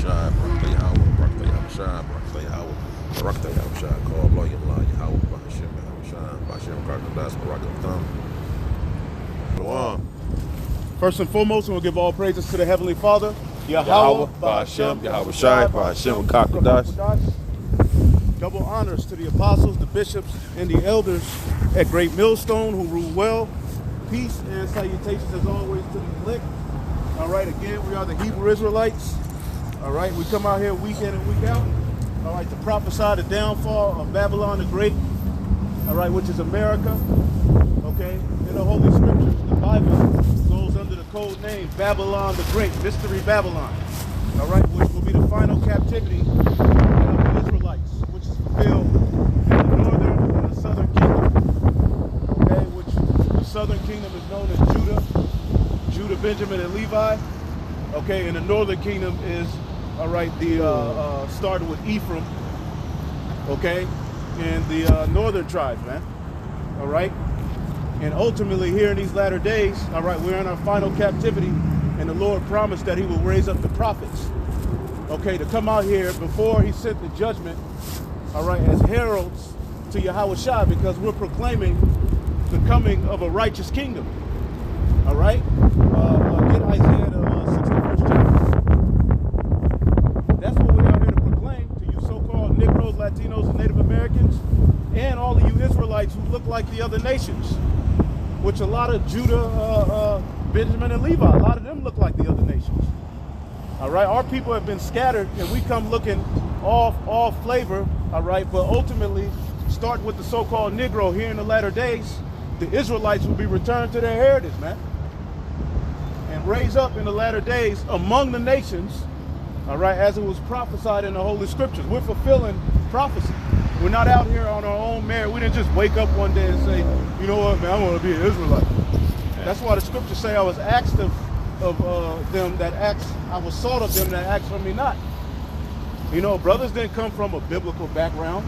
Yahushua, Barakatah Yahweh, Barakatah Yahushua, Barakatah Yahweh, Barakatah Yahushua, call Allah Yallah Yahweh, Bahashim Yahushua, Bahashim Karkadas, Barakatah. First and foremost, we'll give all praises to the Heavenly Father, Yahweh, Bahashim, Yahushua, Bahashim Karkadas. Double honors to the apostles, the bishops, and the elders at Great Millstone who rule well. Peace and salutations as always to the elect. All right, again, we are the Hebrew Israelites. All right, we come out here week in and week out. All right, to prophesy the downfall of Babylon the Great. All right, which is America. Okay, in the Holy Scriptures, the Bible goes under the code name Babylon the Great, Mystery Babylon. All right, which will be the final captivity of the Israelites, which is fulfilled in the northern and the southern kingdom. Okay, which the southern kingdom is known as Judah, Benjamin, and Levi. Okay, and the northern kingdom is, all right, started with Ephraim. Okay, and the northern tribes, man. All right, and ultimately here in these latter days, all right, we're in our final captivity, and the Lord promised that He will raise up the prophets. Okay, to come out here before He sent the judgment, all right, as heralds to Yahushua, because we're proclaiming the coming of a righteous kingdom. All right, get Isaiah the 61st chapter. That's what we're out here to proclaim to you so-called Negroes, Latinos, and Native Americans, and all of you Israelites who look like the other nations, which a lot of Judah, Benjamin, and Levi, a lot of them look like the other nations. All right, our people have been scattered, and we come looking all flavor. All right, but ultimately, start with the so-called Negro here in the latter days. The Israelites will be returned to their heritage, man, and raise up in the latter days among the nations, all right, as it was prophesied in the Holy Scriptures. We're fulfilling prophecy. We're not out here on our own merit. We didn't just wake up one day and say, you know what, man, I want to be an Israelite. That's why the Scriptures say I was asked of them that asked, I was sought of them that asked for me not. You know, brothers didn't come from a biblical background.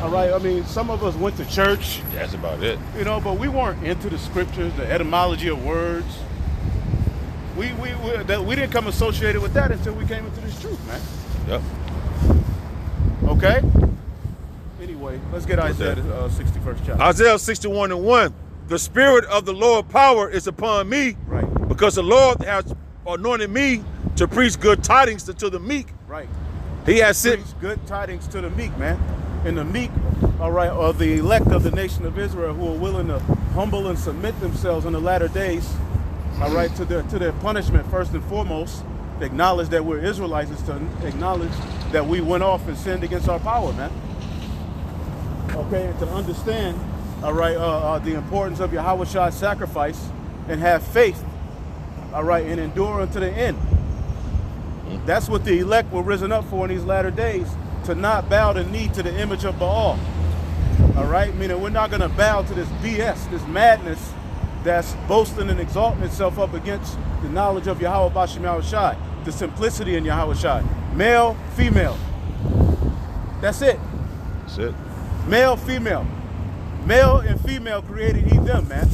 All right, I mean, some of us went to church. That's about it. You know, but we weren't into the scriptures, the etymology of words. We didn't come associated with that until we came into this truth, man. Yep. Okay? Anyway, let's get Isaiah 61st chapter. Isaiah 61:1. The Spirit of the Lord power is upon me, Right, because the Lord has anointed me to preach good tidings to the meek. right. He has sent Preach good tidings to the meek, man. And the meek, all right, are the elect of the nation of Israel who are willing to humble and submit themselves in the latter days, all right, to their punishment first and foremost. To acknowledge that we're Israelites is to acknowledge that we went off and sinned against our power, man. Okay, and to understand, all right, the importance of Yahushua's sacrifice and have faith, all right, and endure unto the end. That's what the elect were risen up for in these latter days, to not bow the knee to the image of Baal. All right, meaning we're not going to bow to this BS, this madness that's boasting and exalting itself up against the knowledge of Yahweh Bashem Yahushai, the simplicity in Yahushai. Male, female. That's it. That's it. Male, female. Male and female created he, them, man.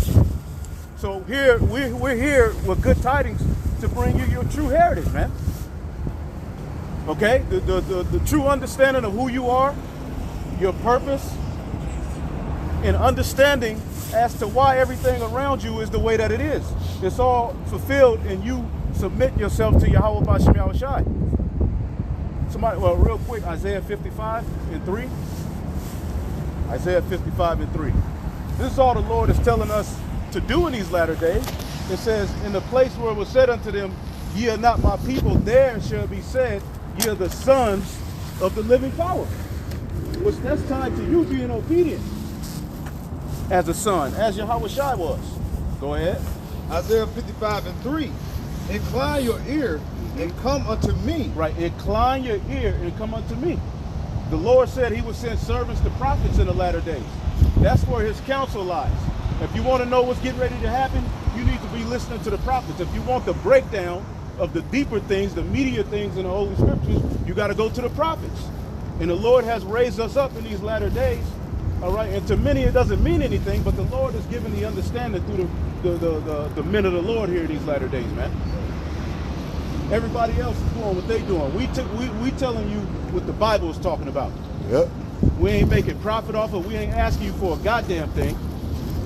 So here, we're here with good tidings to bring you your true heritage, man. Okay, the true understanding of who you are, your purpose, and understanding as to why everything around you is the way that it is. It's all fulfilled and you submit yourself to Yahweh Bashem Yahushai. Somebody, well, real quick, Isaiah 55:3. Isaiah 55:3. This is all the Lord is telling us to do in these latter days. It says, in the place where it was said unto them, ye are not my people, there shall be said, ye are the sons of the living power. Which that's tied to you being obedient as a son, as Yahushua was. Go ahead. Isaiah 55:3. Incline your ear and come unto me. Right, incline your ear and come unto me. The Lord said he would send servants to prophets in the latter days. That's where his counsel lies. If you want to know what's getting ready to happen, you need to be listening to the prophets. If you want the breakdown of the deeper things, the meatier things in the Holy Scriptures, you got to go to the prophets. And the Lord has raised us up in these latter days. All right, and to many it doesn't mean anything, but the Lord has given the understanding through the men of the Lord here in these latter days, man. Everybody else is doing what they doing. We telling you what the Bible is talking about. Yep. We ain't making profit off of it. We ain't asking you for a goddamn thing.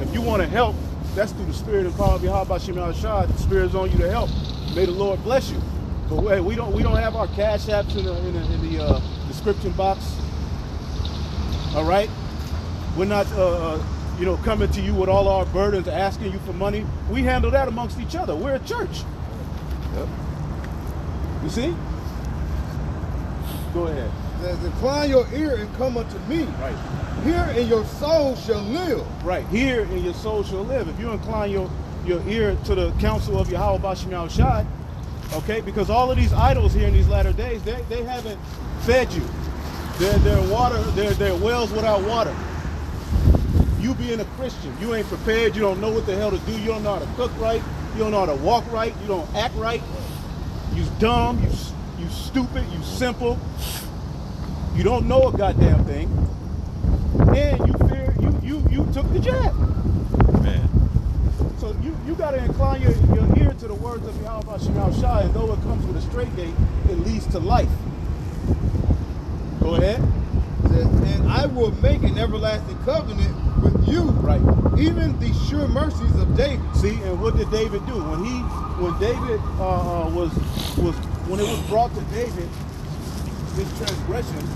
If you want to help, that's through the Spirit and power of Yahweh Shema Shad. The Spirit is on you to help. May the Lord bless you. But we don't have our cash apps in the description box. All right. We're not coming to you with all our burdens, asking you for money. We handle that amongst each other. We're a church. Yep. You see? Go ahead. It says, incline your ear and come unto me. Right. Here and your soul shall live. Right. Here and your soul shall live. If you incline your ear to the counsel of Yahweh Bashim Yahweh Shai, okay, because all of these idols here in these latter days, they haven't fed you. They're water, they're wells without water. You being a Christian, you ain't prepared, you don't know what the hell to do, you don't know how to cook right, you don't know how to walk right, you don't act right, you dumb, you stupid, you simple, you don't know a goddamn thing, and you took the jab. Man. So you gotta incline your ear to the words of Yahweh Shema Shai, and though it comes with a straight gate, it leads to life. Go ahead. It says, and I will make an everlasting covenant with you. Right. Even the sure mercies of David. See, and what did David do? When David when it was brought to David, this transgression,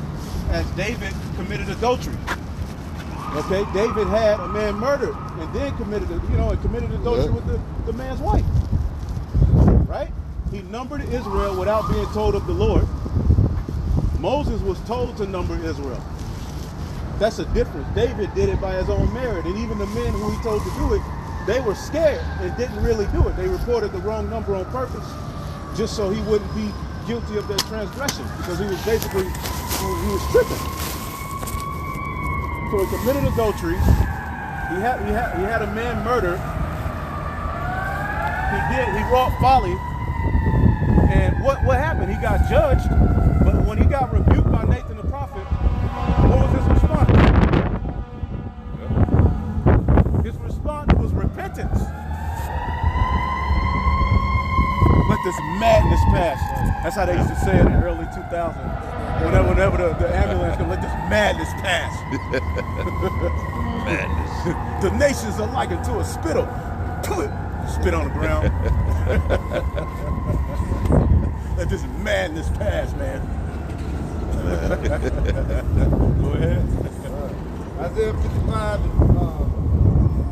as David committed adultery. Okay, David had a man murdered and then committed adultery with the man's wife. Right? He numbered Israel without being told of the Lord. Moses was told to number Israel. That's a difference. David did it by his own merit, and even the men who he told to do it, they were scared and didn't really do it. They reported the wrong number on purpose, just so he wouldn't be guilty of their transgression, because he was basically tripping. So he committed adultery. He had a man murdered. He wrought folly. And what happened? He got judged, but when he got rebuked by Nathan the prophet, what was his response? His response was repentance. Let this madness pass. That's how they used to say it in the early 2000s. Whenever the ambulance could let this madness pass. Madness. The nations are likened to a spittle. Spit on the ground. Let this madness pass, man. Go ahead. Isaiah 55,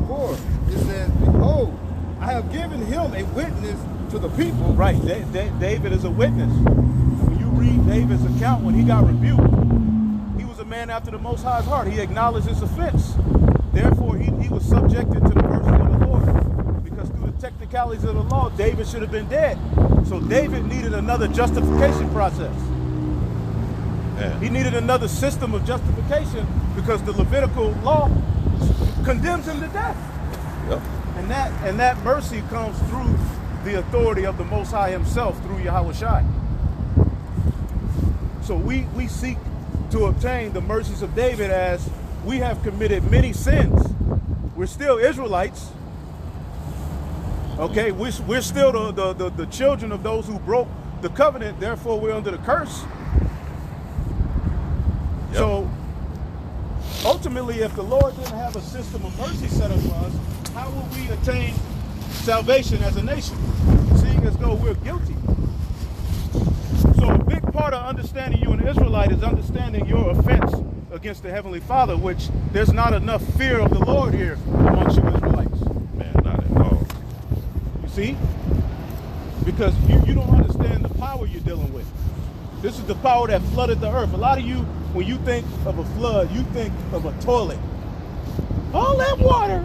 4. It says, behold, I have given him a witness to the people. Right, David is a witness. When you read David's account, when he got rebuked, he was a man after the Most High's heart. He acknowledged his offense. Therefore, he was subjected to the mercy of the Lord. Because through the technicalities of the law, David should have been dead. So David needed another justification process. Yeah. He needed another system of justification because the Levitical law condemns him to death. Yep. And that mercy comes through the authority of the Most High himself through Yahweh Shai. So we seek to obtain the mercies of David as we have committed many sins. We're still Israelites. Okay, we're still the children of those who broke the covenant, therefore we're under the curse. Yep. So ultimately, if the Lord didn't have a system of mercy set up for us, how will we attain salvation as a nation, seeing as though we're guilty? So a big part of understanding you an Israelite is understanding your offense against the Heavenly Father, which there's not enough fear of the Lord here amongst you Israelites. Man, not at all. You see? Because you don't understand the power you're dealing with. This is the power that flooded the earth. A lot of you, when you think of a flood, you think of a toilet. All that water.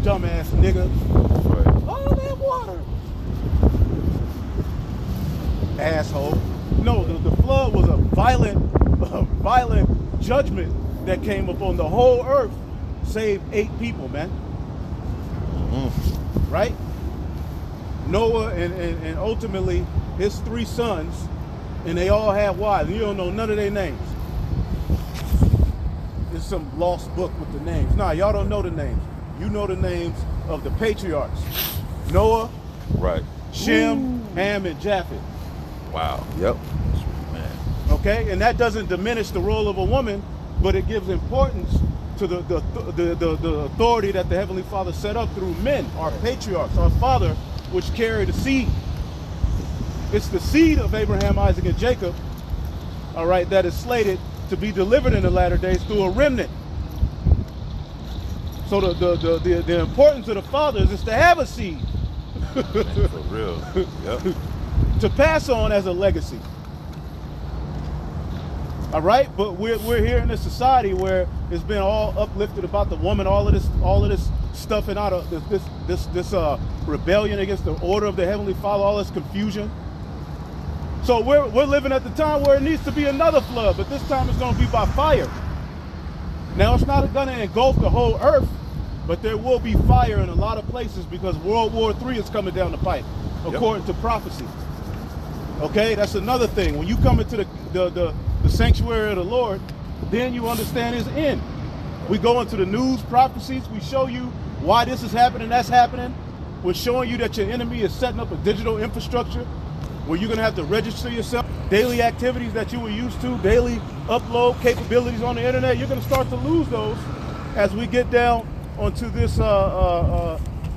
Dumbass nigga. Right. All that water. Asshole. No, the flood was a violent judgment that came upon the whole earth, saved 8 people, man. Mm-hmm. Right? Noah and ultimately his 3 sons, and they all had wives. You don't know none of their names. It's some lost book with the names. Nah, y'all don't know the names. You know the names of the patriarchs. Noah, Right. Shem, Ham, and Japheth. Wow. Yep. Man. Okay, and that doesn't diminish the role of a woman, but it gives importance to the authority that the Heavenly Father set up through men, our patriarchs, our father, which carry the seed. It's the seed of Abraham, Isaac, and Jacob, all right, that is slated to be delivered in the latter days through a remnant. So the importance of the fathers is to have a seed. Man, for real. Yep. To pass on as a legacy. All right, but we're here in a society where it's been all uplifted about the woman, all of this stuff, and out of this rebellion against the order of the Heavenly Father, all this confusion. So we're living at the time where it needs to be another flood, but this time it's going to be by fire. Now it's not going to engulf the whole earth, but there will be fire in a lot of places because World War III is coming down the pipe, according to prophecy. Okay, that's another thing. When you come into the sanctuary of the Lord, then you understand his end. We go into the news, prophecies, we show you why this is happening, that's happening. We're showing you that your enemy is setting up a digital infrastructure where you're gonna have to register yourself. Daily activities that you were used to, daily upload capabilities on the internet, you're gonna start to lose those as we get down onto this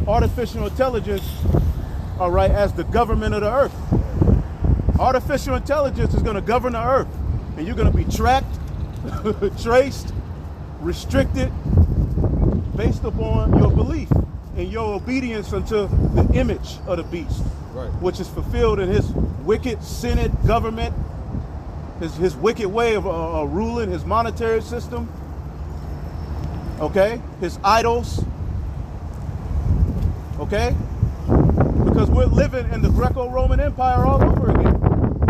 artificial intelligence, all right, as the government of the earth. Artificial intelligence is gonna govern the earth, and you're gonna be tracked, traced, restricted, based upon your belief and your obedience unto the image of the beast, right, which is fulfilled in his wicked Senate government, his wicked way of ruling, his monetary system, okay, his idols, okay, because we're living in the Greco-Roman Empire all over again.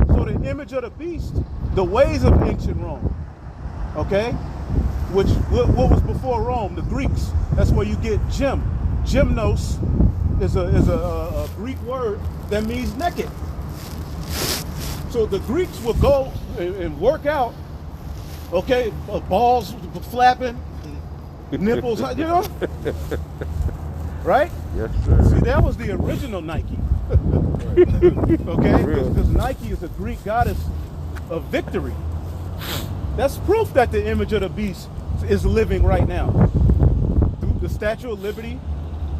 So the image of the beast, the ways of ancient Rome, okay, what was before Rome, the Greeks, that's where you get gym. Gymnos is a Greek word that means naked. So the Greeks would go and work out, okay, balls flapping, nipples, you know, right? Yes, sir. See, that was the original Nike. Okay, because Nike is a Greek goddess of victory. That's proof that the image of the beast is living right now. Through the Statue of Liberty,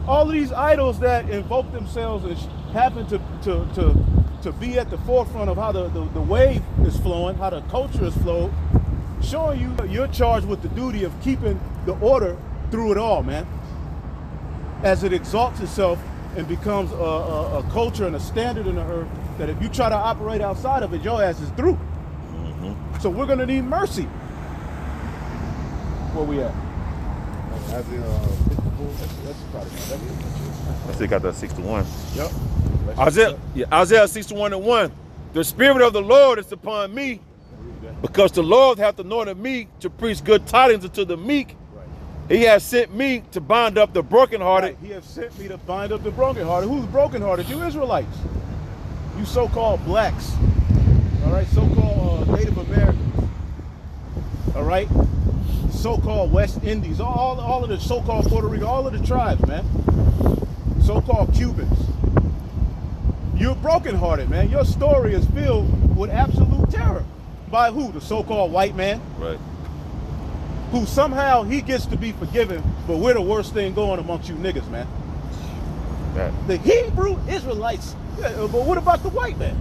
all of these idols that invoke themselves and happen to be at the forefront of how the wave is flowing, how the culture is flowed, showing you you're charged with the duty of keeping the order through it all, man. As it exalts itself and becomes a culture and a standard in the earth that if you try to operate outside of it, your ass is through. Mm-hmm. So we're gonna need mercy. Where we at? I still got that 61. Yep. Isaiah 61:1. The Spirit of the Lord is upon me, because the Lord hath anointed me to preach good tidings unto the meek. He has sent me to bind up the brokenhearted. Right. He has sent me to bind up the brokenhearted. Who's brokenhearted? You Israelites. You so-called blacks. All right, so-called Native Americans. All right, so-called West Indies. All of the so-called Puerto Rico, all of the tribes, man. So-called Cubans. You're brokenhearted, man. Your story is filled with absolute terror. By who? The so-called white man. Right. Who somehow he gets to be forgiven, but we're the worst thing going amongst you niggas, man. That. The Hebrew Israelites, yeah, but what about the white man?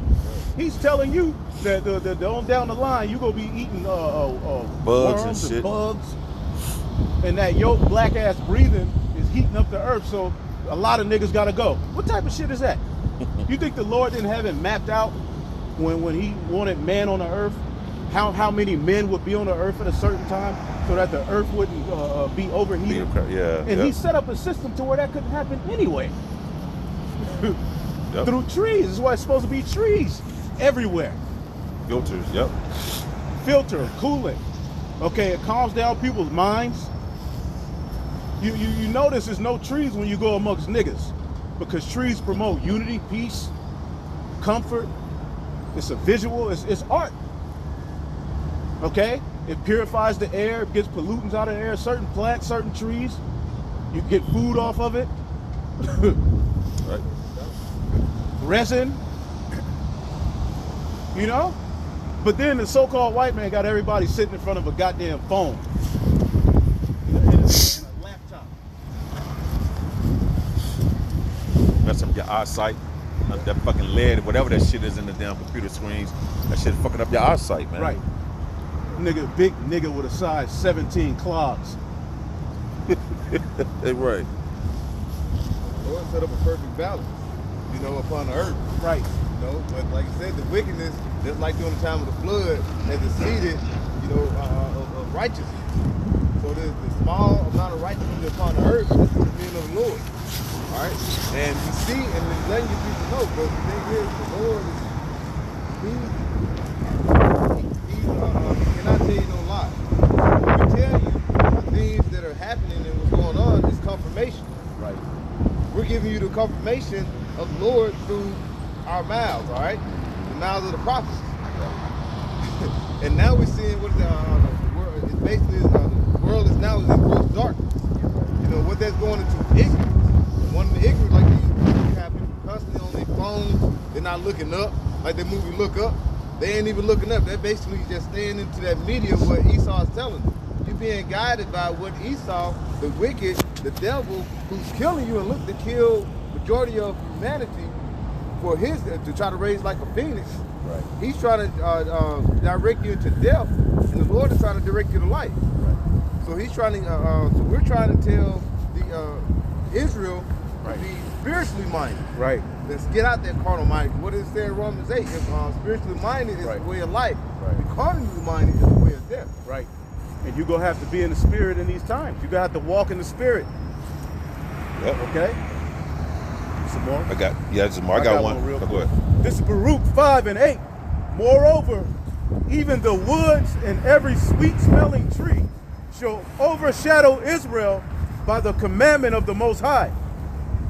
He's telling you that on down the line you're gonna be eating bugs worms and shit, bugs, and that your black ass breathing is heating up the earth. So a lot of niggas gotta go. What type of shit is that? You think the Lord didn't have it mapped out when he wanted man on the earth? How many men would be on the earth at a certain time so that the earth wouldn't be overheated? Yeah. And he set up a system to where that couldn't happen anyway. Yep. Through trees. That's why it's supposed to be trees everywhere. Filters. Yep. Filter, cooling. Okay, it calms down people's minds. You notice there's no trees when you go amongst niggas, because trees promote unity, peace, comfort. It's a visual. It's art. Okay, it purifies the air, it gets pollutants out of the air. Certain plants, certain trees, you get food off of it. Right. resin, you know? But then the so-called white man got everybody sitting in front of a goddamn phone and a laptop. Messing up your eyesight. That fucking lead, whatever that shit is in the damn computer screens, that shit fucking up your eyesight, man. Right. Nigga, big nigga with a size 17 clogs. Hey, right. Lord set up a perfect balance, you know, upon the earth. Right. You know, but like you said, the wickedness, just like during the time of the flood, has exceeded, you know, of righteousness. So there's the small amount of righteousness upon the earth is the fear of the Lord. All right, and you see, and then letting you people know, but the thing is, the Lord is, he cannot tell you no lie. When we tell you the things that are happening and what's going on, is confirmation. Right. We're giving you the confirmation of the Lord through our mouths, all right? The mouths of the prophets. And now we're seeing what the world is basically, the world is now in gross darkness. You know, what that's going into ignorance. One of the ignorant, like these have people constantly on their phones, they're not looking up, like that movie Look Up. They ain't even looking up. They're basically just staying into that media of what Esau is telling them. You're being guided by what Esau, the wicked, the devil, who's killing you and look to kill majority of humanity for his, to try to raise like a phoenix. Right. He's trying to direct you into death, and the Lord is trying to direct you to life. Right. So he's trying to, so we're trying to tell the Israel to be spiritually minded. Right. Let's get out that carnal mind. What is there in Romans 8? If spiritually minded is Right. the way of life, Right. the carnally minded is the way of death. Right. And you're going to have to be in the spirit in these times. You're going to have to walk in the spirit. Yep. Okay? Some more? I got some more. I got one. real Go quick. ahead. This is Baruch 5:8. Moreover, even the woods and every sweet-smelling tree shall overshadow Israel by the commandment of the Most High.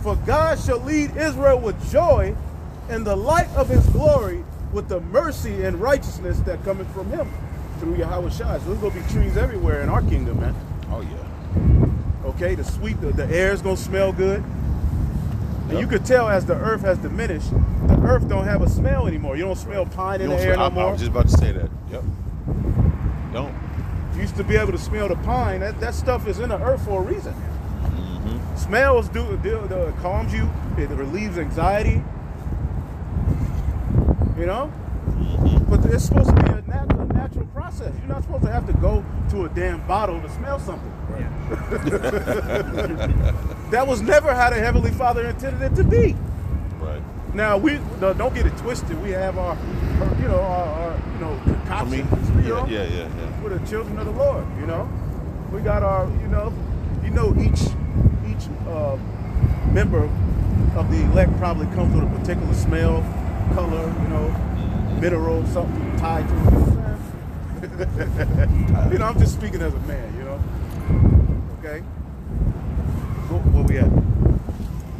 For God shall lead Israel with joy in the light of his glory, with the mercy and righteousness that cometh from him through Yahweh Shai. So there's going to be trees everywhere in our kingdom, man. Oh, yeah. Okay, the air is going to smell good. And you could tell as the earth has diminished, the earth don't have a smell anymore. You don't smell pine in the air no more. I was just about to say that. Yep. Don't. You used to be able to smell the pine. That stuff is in the earth for a reason. Mm-hmm. Smells calms you. It relieves anxiety. You know? Mm-hmm. But it's supposed to be a natural process. You're not supposed to have to go to a damn bottle to smell something. That was never how the Heavenly Father intended it to be. Right. Now don't get it twisted. We have our concoctions. Yeah. We're the children of the Lord. You know, we got our each member of the elect probably comes with a particular smell, color, mineral, something tied to it. You know what I'm saying? I'm just speaking as a man. Okay. Where we at?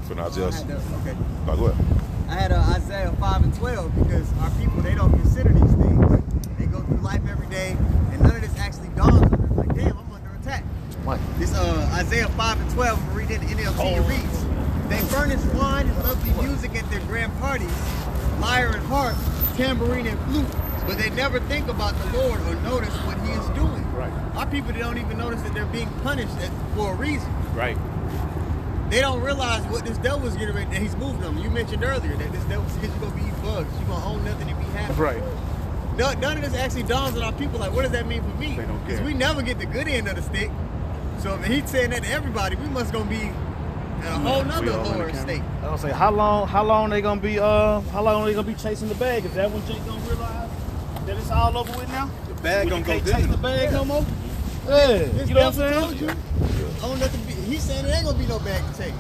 So now just. Okay. No, go ahead. I had Isaiah 5:12 because our people, they don't consider these things. They go through life every day and none of this actually dawns on them. Like, damn, I'm under attack. What? This Isaiah 5:12, I'm reading it in the NLT, it reads, they furnish wine and lovely music at their grand parties, lyre and harp, tambourine and flute, but they never think about the Lord or notice what he is doing. Right. Our people, they don't even notice that they're being punished for a reason. Right. They don't realize what this devil is getting ready, that he's moving them. You mentioned earlier that this devil says you're going to be bugs. You're going to own nothing and be happy. Right. None of this actually dawns on our people. Like, what does that mean for me? They don't care. Because we never get the good end of the stick. So if he's saying that to everybody, we must going to be in a whole nother lower state. I don't say how long they gonna be chasing the bag? Is that when Jake gonna realize that it's all over with now? The bag When gonna you go can't chase the down. bag no more? Yeah, This you know what I'm devil saying? told you, own nothing. He's saying it ain't gonna be no bag to chase.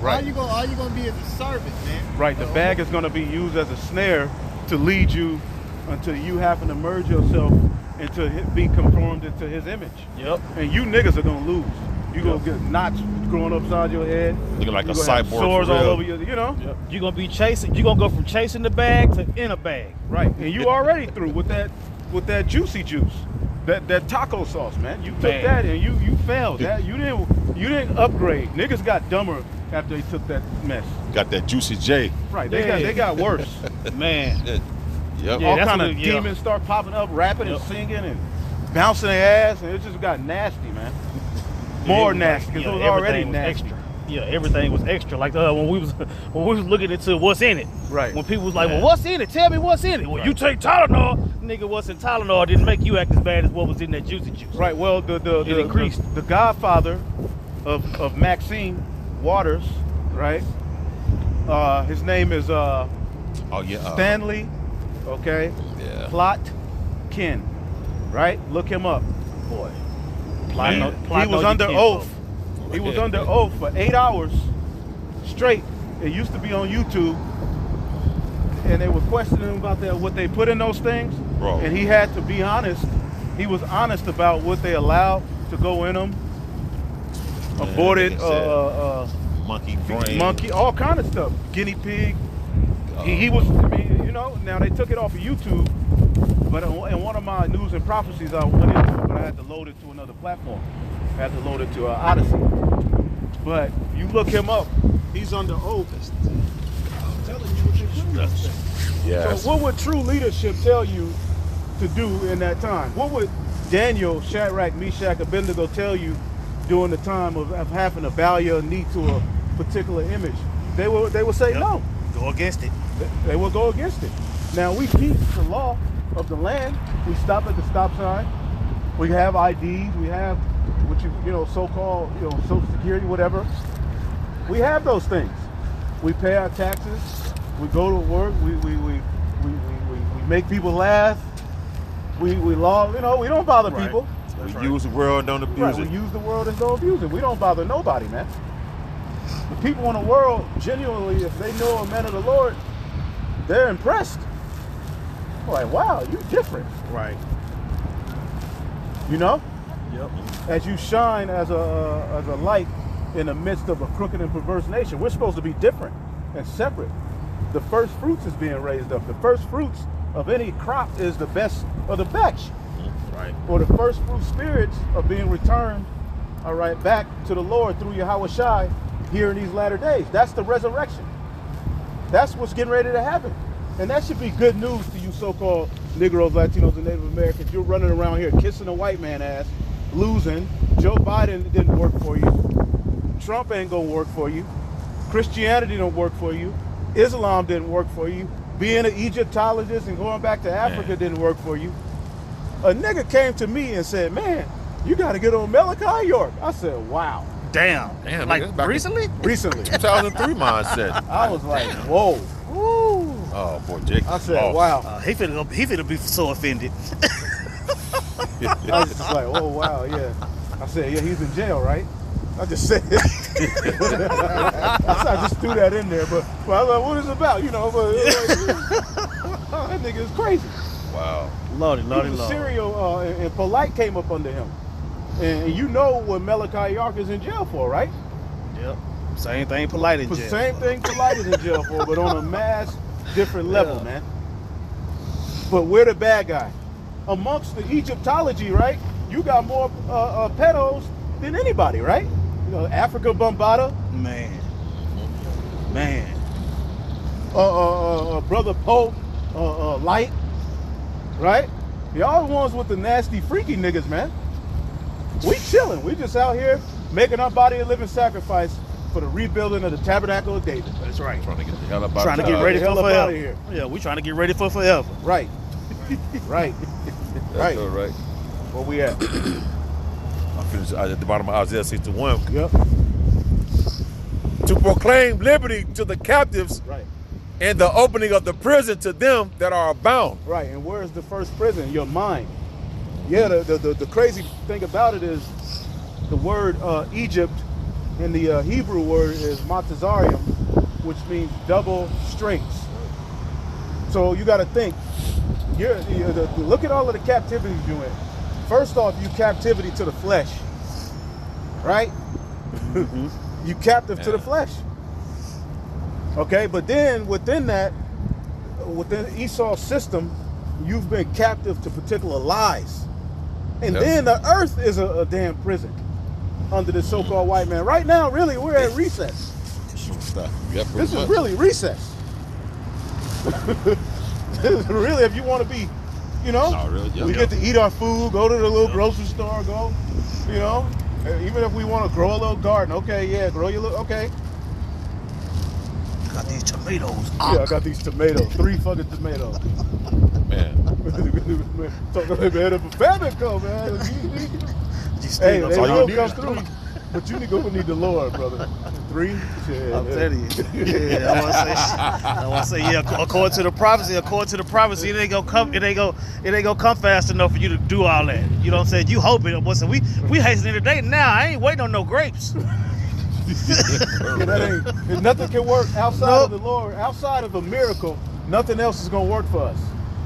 Right. All you gonna be is a servant, man. Right. The bag is going to be used as a snare to lead you until you happen to merge yourself and to be conformed into his image. Yep. And you niggas are going to lose. You're going to get knots growing upside your head. Looking like You're a gonna have cyborg sores for all real. over you, Yep. You're gonna be chasing. You're gonna go from chasing the bag to in a bag. Right. And you already through with that juicy juice. That taco sauce, man. You took Man. that and you failed. That you didn't upgrade. Niggas got dumber after they took that mess. Got that Juicy J. Right, they got worse. Man. Yep. Yeah, All that's kind what of it- yeah. demons start popping up, rapping and Yep. singing and bouncing their ass, and it just got nasty, man. More It was nasty, because like, it was yeah, already everything was nasty. extra. Yeah, everything was extra. Like when we was looking into what's in it. Right. When people was like, well, what's in it? Tell me what's in it. Well, you take Tylenol. Nigga, what's in Tylenol didn't make you act as bad as what was in that juicy juice. Right. Well, It increased. the godfather of Maxine Waters, right? His name is Oh yeah. Stanley. Okay. Yeah. Plotkin, right? Look him up. Boy. Man. He was under oath. He was under oath for 8 hours straight. It used to be on YouTube, and they were questioning him about that, what they put in those things. Bro. And he had to be honest. He was honest about what they allowed to go in them. Aborted like I said, monkey brain. monkey, all kind of stuff. Guinea pig. He was, I mean, you know, now they took it off of YouTube, but in one of my news and prophecies I went into it, but I had to load it to another platform. I had to load it to Odyssey. But you look him up, he's under oath. I'm telling you what they put in those things. Yes. So what would true leadership tell you to do in that time? What would Daniel, Shadrach, Meshach, Abednego tell you during the time of having to bow your knee to a particular image? They would say no. Go against it. They will go against it. Now we keep the law of the land. We stop at the stop sign. We have IDs. We have what you know so-called Social Security, whatever. We have those things. We pay our taxes. We go to work. We make people laugh. We law. We don't bother Right. people. We use the world, don't abuse Right. it. We use the world and don't abuse it. We don't bother nobody, man. The people in the world, genuinely, if they know a man of the Lord, they're impressed. Like, wow, you different. Right. You know? Yep. As you shine as a light in the midst of a crooked and perverse nation, we're supposed to be different and separate. The first fruits is being raised up. The first fruits of any crop is the best of the batch. Right. Or the first fruit spirits are being returned, all right, back to the Lord through Yahweh Shai here in these latter days. That's the resurrection. That's what's getting ready to happen. And that should be good news to you so-called Negroes, Latinos, and Native Americans. You're running around here kissing a white man ass, losing. Joe Biden didn't work for you. Trump ain't gonna work for you. Christianity don't work for you. Islam didn't work for you. Being an Egyptologist and going back to Africa didn't work for you. A nigga came to me and said, man, you got to get on Malachi York. I said, wow. Damn. Damn, Like nigga, back in- recently? Recently. 2003 mindset. I was like, whoa. Woo. Oh boy, Jake. I said, wow. He finna be so offended. I was just like, oh, wow, yeah. I said, yeah, he's in jail, right? I just said it. I just threw that in there. But I was like, what is it about? That nigga is crazy. Wow. Lordy, He lordy, was a lordy. serial, and Polite came up under him. And you know what Malachi York is in jail for, right? Yep. Same thing polite in The jail. same thing Polite is in jail for, but on a mass different level, Yeah. man. But we're the bad guy. Amongst the Egyptology, right? You got more pedos than anybody, right? Africa Bombada, Man. Man. Brother Pope, Light, right? Y'all the ones with the nasty, freaky niggas, man. We chilling. We just out here making our body a living sacrifice for the rebuilding of the tabernacle of David. That's right. Trying to get the hell up out Trying to of get town. ready Hell for up forever. outta here. Yeah, we trying to get ready for forever. Right. Right. That's Right. all right. Where we at? I finished at the bottom of Isaiah 61. Yep. To proclaim liberty to the captives Right. and the opening of the prison to them that are bound. Right. And where is the first prison? Your mind. Yeah. The crazy thing about it is the word Egypt in the Hebrew word is matazarium, which means double strings. So you got to think. Look at all of the captivities you in. First off, you captivity to the flesh, right? You captive to the flesh. Okay, but then within that, within Esau's system, you've been captive to particular lies. And Yep. then the earth is a damn prison under this so-called white man. Right now, really, we're at recess. Stop. Yeah, pretty This is much. really recess. Really, if you want to be, you know, No, really, yeah. we get to eat our food, go to the little grocery store, go, you know, even if we want to grow a little garden, okay, yeah, grow your little, okay. Got these tomatoes. Yeah, I got these tomatoes, 3 fucking tomatoes. Man. Talking about, man, if a famine come, man, hey, That's they all you will need come is through. 3. But you need the Lord, brother. 3? Shit. I'm telling you. Yeah, I want to say, yeah, according to the prophecy, it ain't gonna come fast enough for you to do all that. You know what I'm saying? You hoping it was. We hastening today now. I ain't waiting on no grapes. Yeah, that ain't, nothing can work outside of the Lord, outside of a miracle. Nothing else is gonna work for us.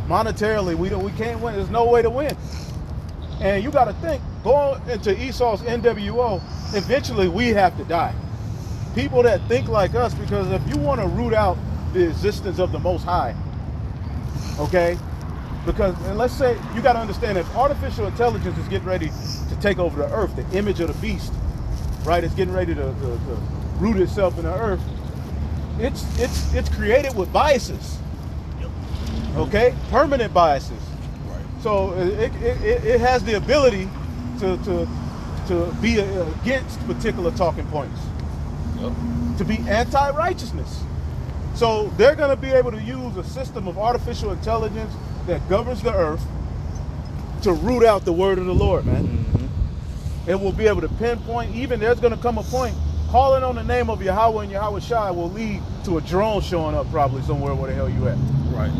Monetarily, we can't win. There's no way to win. And you got to think, going into Esau's NWO, eventually we have to die. People that think like us, because if you want to root out the existence of the Most High, okay? Because, and let's say, you got to understand, if artificial intelligence is getting ready to take over the earth, the image of the beast, right, is getting ready to root itself in the earth, it's created with biases, okay? Permanent biases. So it has the ability to be against particular talking points, to be anti-righteousness. So they're going to be able to use a system of artificial intelligence that governs the earth to root out the word of the Lord, man. Mm-hmm. It will be able to pinpoint, even there's going to come a point, calling on the name of Yahweh and Yahweh Shai will lead to a drone showing up probably somewhere where the hell you at. Right.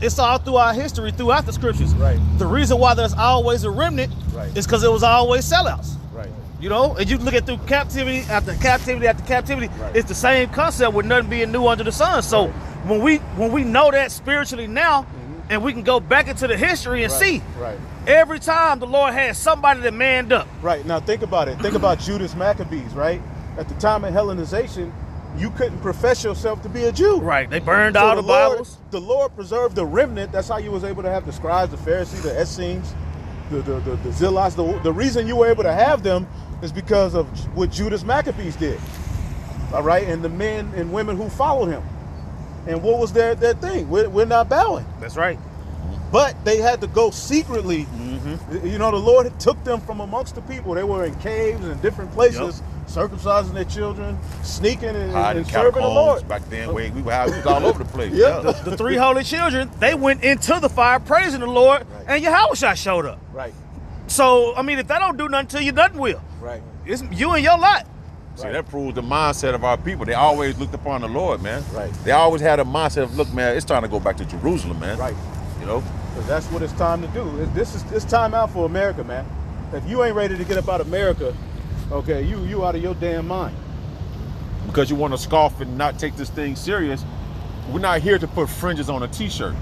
It's all through our history, throughout the scriptures. Right. The reason why there's always a remnant is because it was always sellouts. Right. You know, and you look at through captivity after captivity after captivity, it's the same concept with nothing being new under the sun. So when we know that spiritually now, and we can go back into the history and see, every time the Lord had somebody that manned up. Right. Now think about it. Think about Judas Maccabees, right? At the time of Hellenization, you couldn't profess yourself to be a Jew. Right. They burned all the Bibles. The Lord preserved the remnant. That's how you was able to have the scribes, the Pharisees, the Essenes, the Zealots. The reason you were able to have them is because of what Judas Maccabees did. All right. And the men and women who followed him. And what was their thing? We're not bowing. That's right. But they had to go secretly. Mm-hmm. You know, the Lord took them from amongst the people. They were in caves and different places, circumcising their children, sneaking and serving the Lord. Back then, we was all over the place. The 3 holy children, they went into the fire praising the Lord, and Yahushua showed up. Right. So, I mean, if that don't do nothing to you, nothing will. Right. It's you and your lot. See, that proves the mindset of our people. They always looked upon the Lord, man. Right. They always had a mindset of, look, man, it's time to go back to Jerusalem, man. Right. You know? Because that's what it's time to do. It's time out for America, man. If you ain't ready to get up out of America, okay, you out of your damn mind. Because you want to scoff and not take this thing serious, we're not here to put fringes on a t-shirt.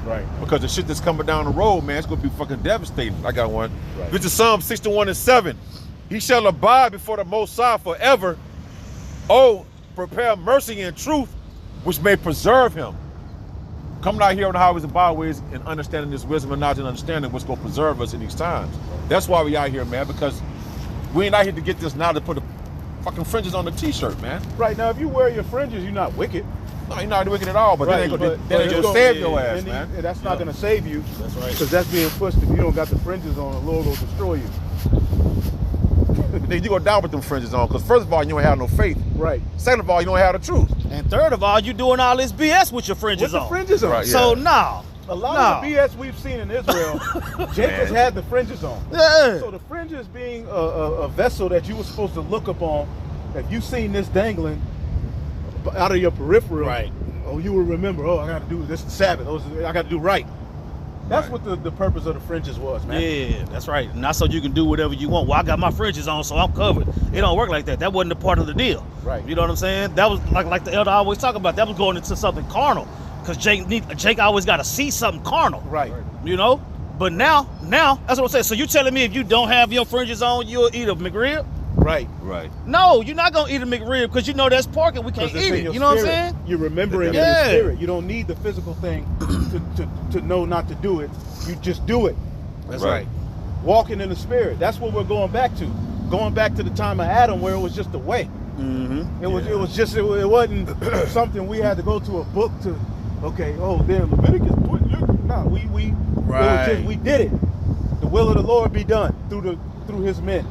Right. Because the shit that's coming down the road, man, it's going to be fucking devastating. I got one. Right. This is Psalm 61:7. He shall abide before the Most High forever. Oh, prepare mercy and truth, which may preserve him. Coming out here on the highways and byways and understanding this wisdom and knowledge and understanding what's going to preserve us in these times. That's why we out here, man, because we ain't out here to get this now to put the fucking fringes on the t-shirt, man. Right. Now, if you wear your fringes, you're not wicked. No, you're not wicked at all, but Right, that ain't going to save your ass, man. That's not going to save you. That's right. Because that's being pushed. If you don't got the fringes on, the Lord will destroy you. Then you go down with them fringes on, because first of all, you don't have no faith. Right. Second of all, you don't have the truth. And third of all, you doing all this BS with your fringes With the on. fringes on. Right, yeah. So, no. A lot of the BS we've seen in Israel, Jacob's had the fringes on. Yeah. So the fringes being a vessel that you were supposed to look upon, if you seen this dangling out of your peripheral, Right. oh, you will remember, oh, I got to do this is Sabbath. I got to do right. That's what the purpose of the fringes was, man. Yeah, that's right. Not so you can do whatever you want. Well, I got my fringes on, so I'm covered. It don't work like that. That wasn't a part of the deal. Right. You know what I'm saying? That was like the elder always talk about. That was going into something carnal. Because Jake always got to see something carnal. Right. You know? But now, that's what I'm saying. So you telling me if you don't have your fringes on, you'll eat a McRib? Right. Right. No, you're not gonna eat a McRib because you know that's pork and we can't It's eat in it. your You know what I'm spirit. saying? You're remembering Yeah. in the spirit. You don't need the physical thing to know not to do it. You just do it. That's Right. Walking in the spirit. That's what we're going back to. Going back to the time of Adam where it was just a way. Mm-hmm. It wasn't something we had to go to a book to. Okay, oh, then Leviticus. No, we Right. it was just, we did it. The will of the Lord be done through His men.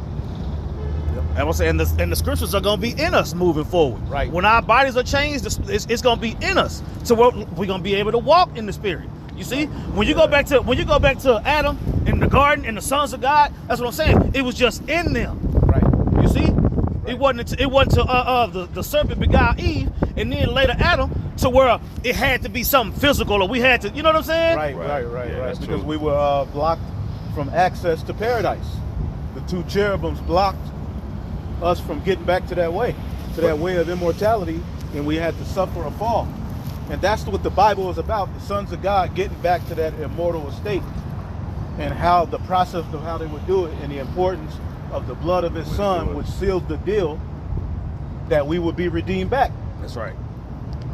And I'm saying, and the scriptures are going to be in us moving forward. Right. When our bodies are changed, it's going to be in us. So we're going to be able to walk in the Spirit. You see, when you go back to Adam in the garden and the sons of God, that's what I'm saying. It was just in them. Right. You see, it wasn't to the serpent beguiled Eve, and then later Adam, to where it had to be something physical, or we had to, you know what I'm saying? Right. Yeah, that's Because true. we were blocked from access to paradise. The two cherubims blocked us from getting back to that way of immortality, and we had to suffer a fall. And that's what the Bible is about, the sons of God getting back to that immortal estate, and how the process of how they would do it, and the importance of the blood of His Son, which seals the deal that we would be redeemed back. That's right.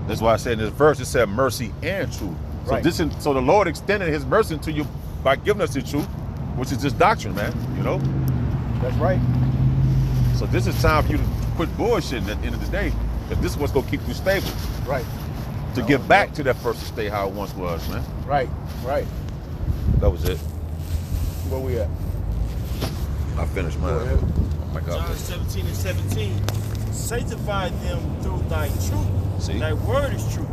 That's why I said in this verse it said mercy and truth. So Right. so the Lord extended His mercy to you by giving us the truth, which is this doctrine, man. You know. That's right. So this is time for you to quit bullshitting at the end of the day, because this is what's gonna keep you stable. Right. To get back to that first estate how it once was, man. Right. That was it. Where we at? I finished mine. Go ahead. Oh my God. John 17:17. Sanctify them through thy truth. See? Thy word is truth.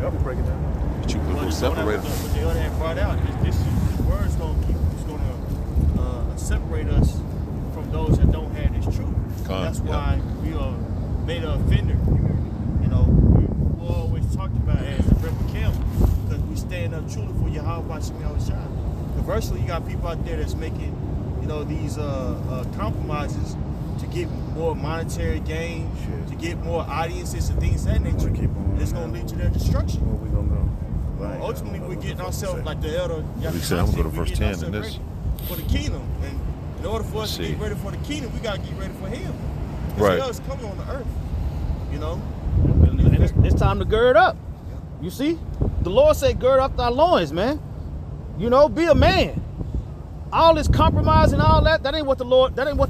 Yep, break it down. But you could separate them. What the other had brought out, this word is going to separate us from those that don't have this truth. That's why we are made an offender. You know, we always talked about it as a rebel camp, because we stand up truly for Yahweh Shah. Conversely, you got people out there that's making, you know, these compromises to get more monetary gain, to get more audiences and things of that nature. And it's going to lead to their destruction. Where we gonna go? Ultimately, we're getting ourselves, like the elder He said, I'm gonna go to verse 10 in this. for the kingdom. And in order for us to See. get ready for the kingdom, we got to get ready for Him. Right. Because Hell is coming on the earth. You know? And it's time to gird up. You see, the Lord said, gird up thy loins, man. You know, be a man. All this compromise and all that ain't what the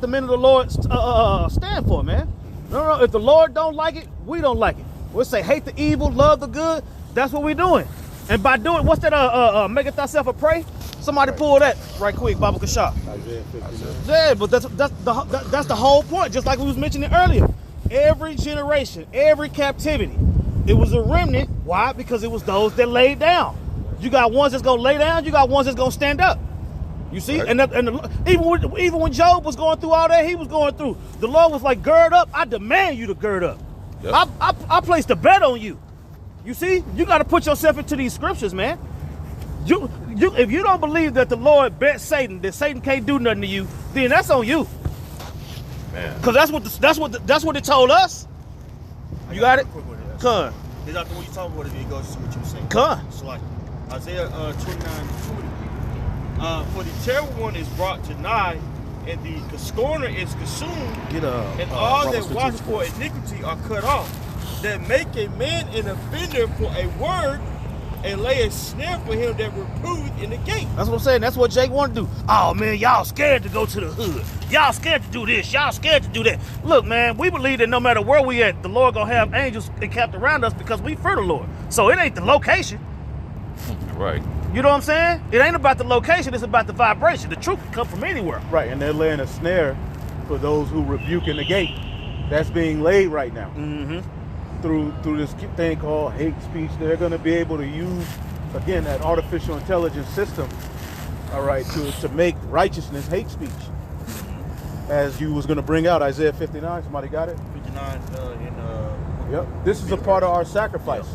men of the Lord stand for, man. No, if the Lord don't like it, we don't like it. We'll say hate the evil, love the good. That's what we're doing. And by doing, what's that, maketh thyself a prey? Somebody pull that right quick, Baba Kashaf. Isaiah 59. Yeah, but that's the whole point, just like we was mentioning earlier. Every generation, every captivity, it was a remnant. Why? Because it was those that laid down. You got ones that's gonna lay down, you got ones that's gonna stand up. You see? Right. Even when Job was going through all that he was going through, the Lord was like, gird up. I demand you to gird up. Yep. I placed a bet on you. You see? You got to put yourself into these scriptures, man. If you don't believe that the Lord bet Satan, that Satan can't do nothing to you, then that's on you. Man. Because that's what it told us. You got it? Come. Is after what you talking about, it goes to what you were saying. Come. So like Isaiah 29:20. For the terrible one is brought to nigh, and the scorner is consumed, and all that watch for iniquity are cut off. That make a man an offender for a word, and lay a snare for him that reproveth in the gate. That's what I'm saying. That's what Jake wanted to do. Oh, man, y'all scared to go to the hood. Y'all scared to do this. Y'all scared to do that. Look, man, we believe that no matter where we at, the Lord gonna have angels encamped around us because we fear the Lord. So it ain't the location. Right. You know what I'm saying? It ain't about the location. It's about the vibration. The truth can come from anywhere. Right, and they're laying a snare for those who rebuke in the gate. That's being laid right now. Mm-hmm. Through this thing called hate speech. They're going to be able to use, again, that artificial intelligence system, all right, to make righteousness hate speech. As you was going to bring out Isaiah 59. Somebody got it? 59 Yep. This is a part of our sacrifice.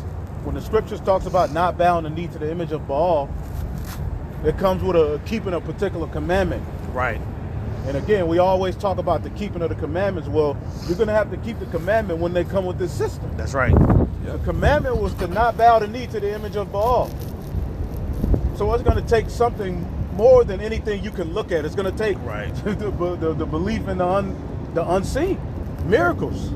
When the scriptures talks about not bowing the knee to the image of Baal, it comes with keeping a particular commandment. Right. And again, we always talk about the keeping of the commandments. Well, you're going to have to keep the commandment when they come with this system. That's right. The commandment was to not bow the knee to the image of Baal. So it's going to take something more than anything you can look at. It's going to take the belief in the unseen, miracles.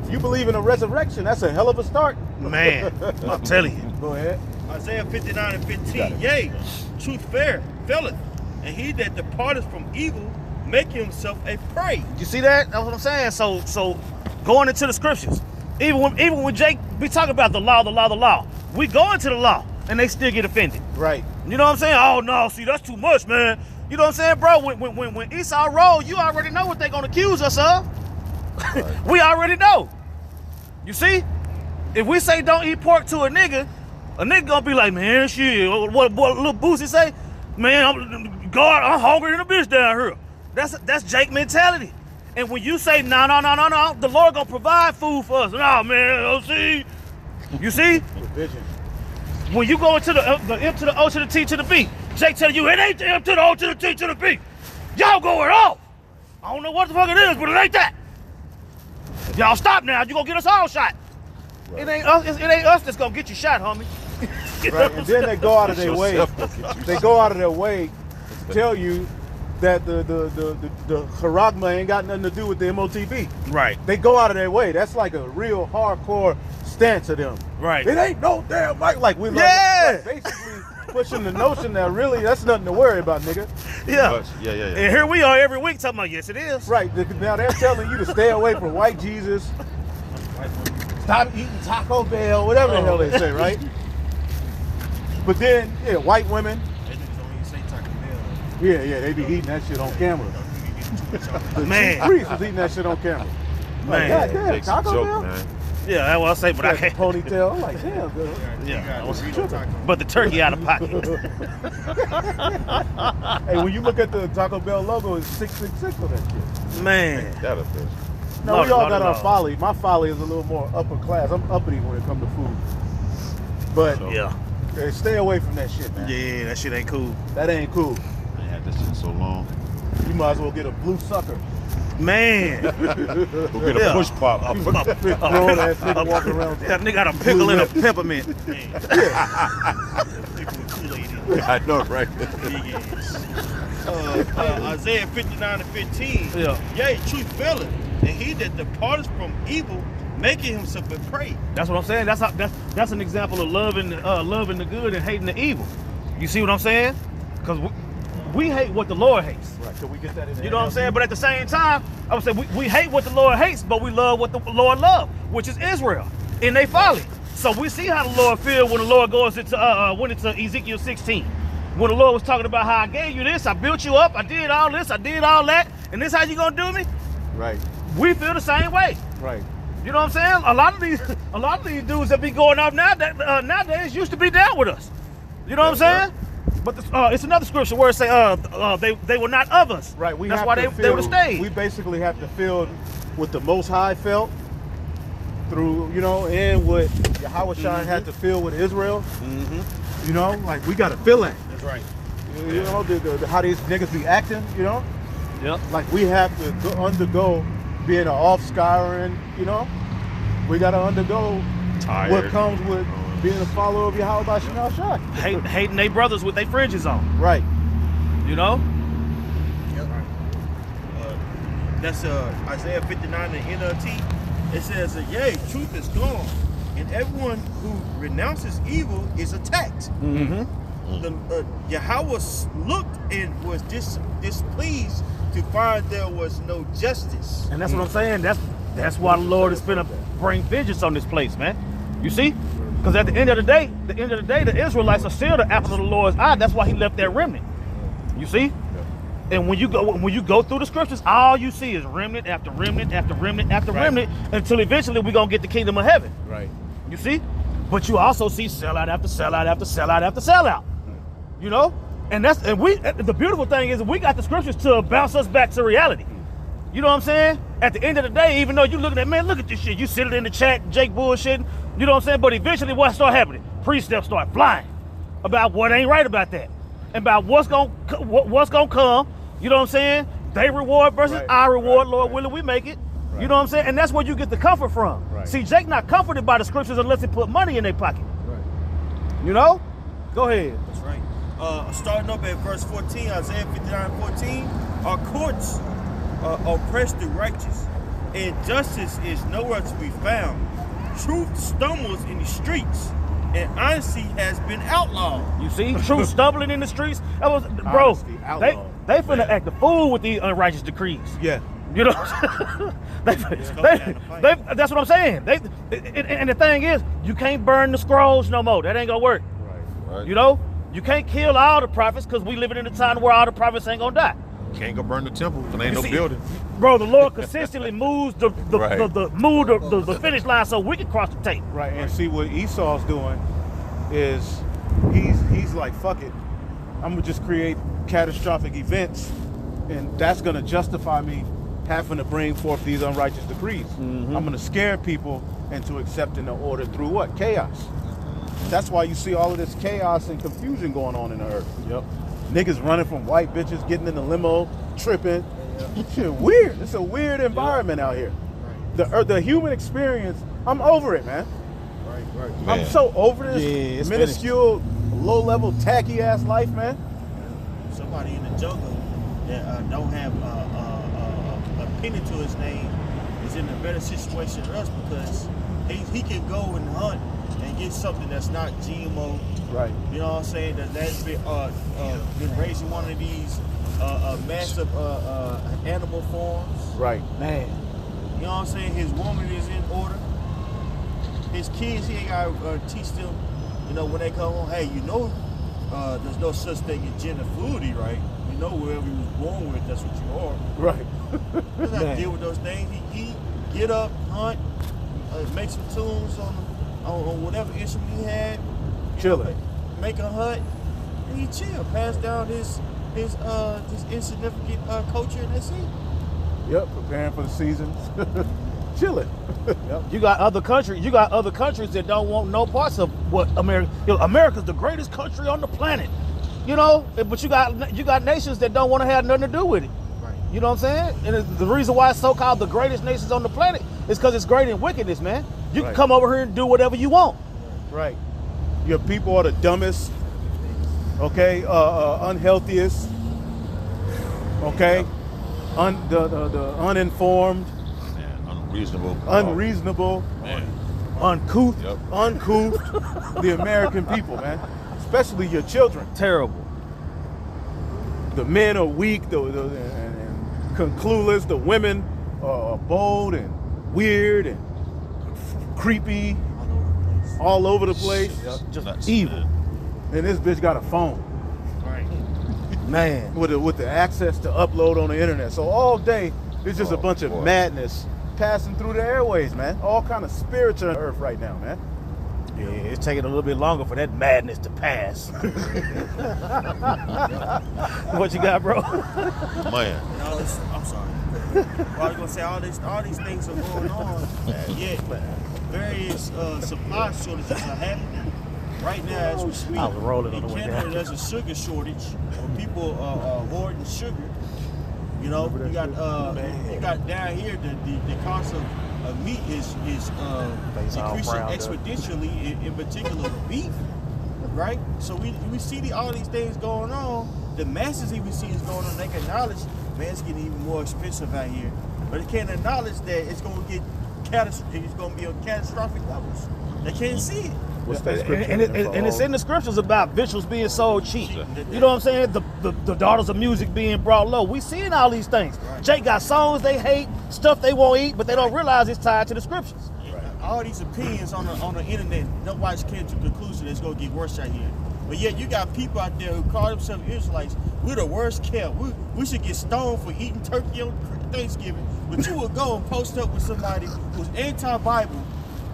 If you believe in a resurrection, that's a hell of a start. Man, I'm telling you. Go ahead. Isaiah 59:15. Yea, truth faileth, and he that departeth from evil making himself a prey. You see that? That's what I'm saying. So going into the scriptures, even when Jake be talking about the law, we go into the law and they still get offended. Right. You know what I'm saying? Oh no, see that's too much, man. You know what I'm saying, bro? When Esau roll, you already know what they're gonna accuse us of. Right. We already know. You see? If we say don't eat pork to a nigga gonna be like, man, shit. What little Boosie say? Man, I'm hungry than a bitch down here. That's Jake mentality. And when you say no, the Lord gonna provide food for us. No, man, see? You see? Provision. When you go into the M to the O to the T to the B, Jake telling you it ain't the M to the O to the T to the B. Y'all going off. I don't know what the fuck it is, but it ain't that. Y'all stop now. You gonna get us all shot. Right. It ain't us that's gonna get you shot, homie. Right, and then they go out of their way. They go out of their way to tell you that the charagma ain't got nothing to do with the MOTB. Right. They go out of their way. That's like a real hardcore stance of them. Right. It ain't no damn like we like basically pushing the notion that really that's nothing to worry about, nigga. Yeah. Yeah. And here we are every week talking about yes it is. Right. Now they're telling you to stay away from white Jesus. Stop eating Taco Bell, whatever the hell they say, right? But then, yeah, white women. Yeah, they be eating that shit on camera. Man. Priest was eating that shit on camera. Like, Man. God damn, Taco Bell? Man. Yeah, that's what I say, but I can't. Ponytail. I'm like, damn, girl. Yeah. But the turkey out of pocket. Hey, when you look at the Taco Bell logo, it's 666 on that shit. Man. That a bitch. No, we all got our folly. My folly is a little more upper class. I'm uppity when it comes to food. But yeah, stay away from that shit, man. Yeah, that shit ain't cool. That ain't cool. I had this shit so long. You might as well get a blue sucker. Man. Go get a push pop. Grown ass nigga walking around. That nigga got a pickle and a peppermint. I know, right? Isaiah 59:15. Yeah, truth felleth, and he that departeth from evil, making himself a prey. That's what I'm saying. That's an example of loving the good and hating the evil. You see what I'm saying? Because we hate what the Lord hates. Right. So we get that in there. You know what I'm saying? But at the same time, I would say we hate what the Lord hates, but we love what the Lord loves, which is Israel in their folly. So we see how the Lord feels when the Lord goes into went into Ezekiel 16. When the Lord was talking about how I gave you this, I built you up, I did all this, I did all that, and this how you gonna do me? Right. We feel the same way. Right. You know what I'm saying? A lot of these dudes that be going off nowadays used to be down with us. You know what I'm saying? But it's another scripture where it say they were not of us. Right. That's why they would have stayed. We basically have to feel what the Most High felt through, and what Yahushua had to feel with Israel. Mm-hmm. Like we got to feel that. That's right. How these niggas be acting, Yep. Like we have to undergo being an off-scouring, We got to undergo what comes with being a follower of Yahweh Shinal Shai. Hating their brothers with their fringes on. Right. You know? That's Isaiah 59 in NLT. It says, yea, truth is gone, and everyone who renounces evil is attacked. Mm-hmm. Yahweh looked and was displeased to find there was no justice. And that's what I'm saying. That's why the Lord is finna bring vengeance on this place, man. You see? Because at the end of the day, the Israelites are still the apple of the Lord's eye. That's why he left that remnant. You see? And when you go through the scriptures, all you see is remnant after remnant after remnant after remnant until eventually we're gonna get the kingdom of heaven. Right. You see? But you also see sellout after sellout after sellout after sellout. You know? And the beautiful thing is we got the scriptures to bounce us back to reality. You know what I'm saying? At the end of the day, even though you looking at, man, look at this shit. You sit it in the chat, Jake bullshitting. You know what I'm saying? But eventually what start happening? Precepts start flying about what ain't right about that. And about what's gonna come. You know what I'm saying? They reward versus our reward, Lord willing, we make it. Right. You know what I'm saying? And that's where you get the comfort from. Right. See, Jake not comforted by the scriptures unless he put money in their pocket. Right. You know? Go ahead. That's right. Starting up at verse 14, Isaiah 59:14, our courts oppress the righteous, and justice is nowhere to be found. Truth stumbles in the streets, and honesty has been outlawed. You see? Truth stumbling in the streets. That was, bro, They finna act the fool with these unrighteous decrees. Yeah. You know, that's what I'm saying. And the thing is, you can't burn the scrolls no more. That ain't gonna work. Right. You know, you can't kill all the prophets because we living in a time where all the prophets ain't gonna die. Can't go burn the temple because there ain't You no see, building. Bro, the Lord consistently moves the Right. the finish line so we can cross the tape. Right, and see what Esau's doing is he's like, fuck it, I'm gonna just create catastrophic events, and that's gonna justify me having to bring forth these unrighteous decrees. I'm gonna scare people into accepting the order through what? Chaos. That's why you see all of this chaos and confusion going on in the earth. Yep. Niggas running from white bitches, getting in the limo, tripping. Shit, weird. It's a weird environment out here. The human experience, I'm over it, man. Man. I'm so over this Yeah, it's minuscule, low-level, tacky-ass life, man. Somebody in the jungle that don't have a penny to his name is in a better situation than us because he can go and hunt and get something that's not GMO. Right. You know what I'm saying? That's been raising one of these massive animal forms. Right. Man. You know what I'm saying? His woman is in order. His kids, he ain't got to teach them, you know, when they come home, hey, you know, there's no such thing as gender fluidity, right? You know, wherever you was born with, that's what you are. Right. He doesn't have to deal with those things. He get up, hunt, make some tunes on whatever instrument he had. Chilling. Make a hut, and he chill. Pass down his insignificant culture, and that's it. Yep, preparing for the seasons. Chilling. Yep. You got other countries that don't want no parts of what America. You know, America's the greatest country on the planet. You know, but you got nations that don't want to have nothing to do with it. Right. You know what I'm saying? And the reason why it's so-called the greatest nations on the planet is because it's great in wickedness, man. You can Right. come over here and do whatever you want. Right. Your people are the dumbest, okay, unhealthiest, okay, the uninformed, Man, unreasonable, Man. Uncouth. Yep. uncouth, the American people, man, especially your children. Terrible. The men are weak, and clueless. The women are bold and weird and creepy, all over the place. Just Nuts, evil. man. And this bitch got a phone Right. Man. with the access to upload on the internet. So all day it's just a Oh, bunch of boy. madness passing through the airways, man. All kind of spiritual on earth right now, man. Yeah, it's taking a little bit longer for that madness to pass. What you got, bro? Man. And all this, I'm sorry. Well, I was gonna say all these things are going on, yet various supply shortages are happening. Right now, as we speak, I was rolling on in the way Canada, down. there's a sugar shortage where people are hoarding sugar. You know, you got down here the cost of meat is increasing exponentially. In particular, beef. Right? So we see all these things going on. The masses even see is going on. They can acknowledge, man, it's getting even more expensive out here. But they can't acknowledge that it's going to get it's going to be on catastrophic levels. They can't see it. What's that scripture? And it's in the scriptures about visuals being sold cheap. You know what I'm saying? The daughters of music being brought low. We seeing all these things. Right. Jake got songs they hate, stuff they won't eat, but they don't realize it's tied to the scriptures. All these opinions on the internet, nobody's came to the conclusion it's going to get worse out here. But yet you got people out there who call themselves Israelites. We're the worst kept. We should get stoned for eating turkey on Thanksgiving. But you will go and post up with somebody who's anti-Bible,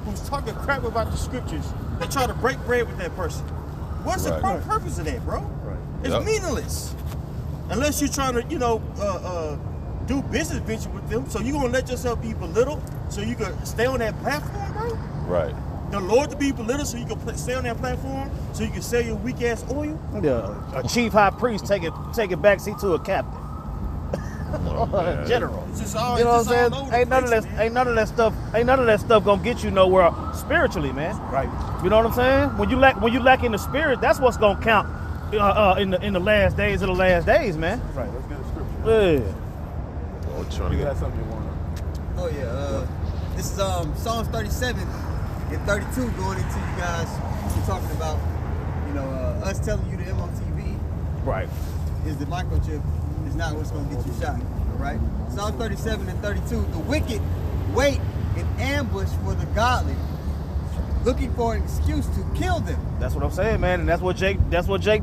who's talking crap about the scriptures, and try to break bread with that person. What's the Right. purpose of that, bro? Right. It's Yep. meaningless. Unless you're trying to, do business venture with them. So you're going to let yourself be belittled so you can stay on that platform, bro? Right. The Lord to be belittled so you can stay on that platform so you can sell your weak ass oil? Yeah, a chief high priest take a backseat to a captain. man. General. It's just all, You know it's what I'm just all saying? over Ain't the none of place, that. man. Ain't none of that stuff gonna get you nowhere spiritually, man. Right. You know what I'm saying? When you lack in the spirit, that's what's gonna count in the last days of the last days, man. Right. Let's get a scripture. Yeah. Oh, trying to You get got something you want to? Oh yeah, this is Psalms 37 and 32 going into you guys. We're talking about, us telling you the MOTV Right. is the microchip. is not what's going to get you shot. All right? Psalm 37 and 32. The wicked wait in ambush for the godly, looking for an excuse to kill them. That's what I'm saying, man, and that's what Jake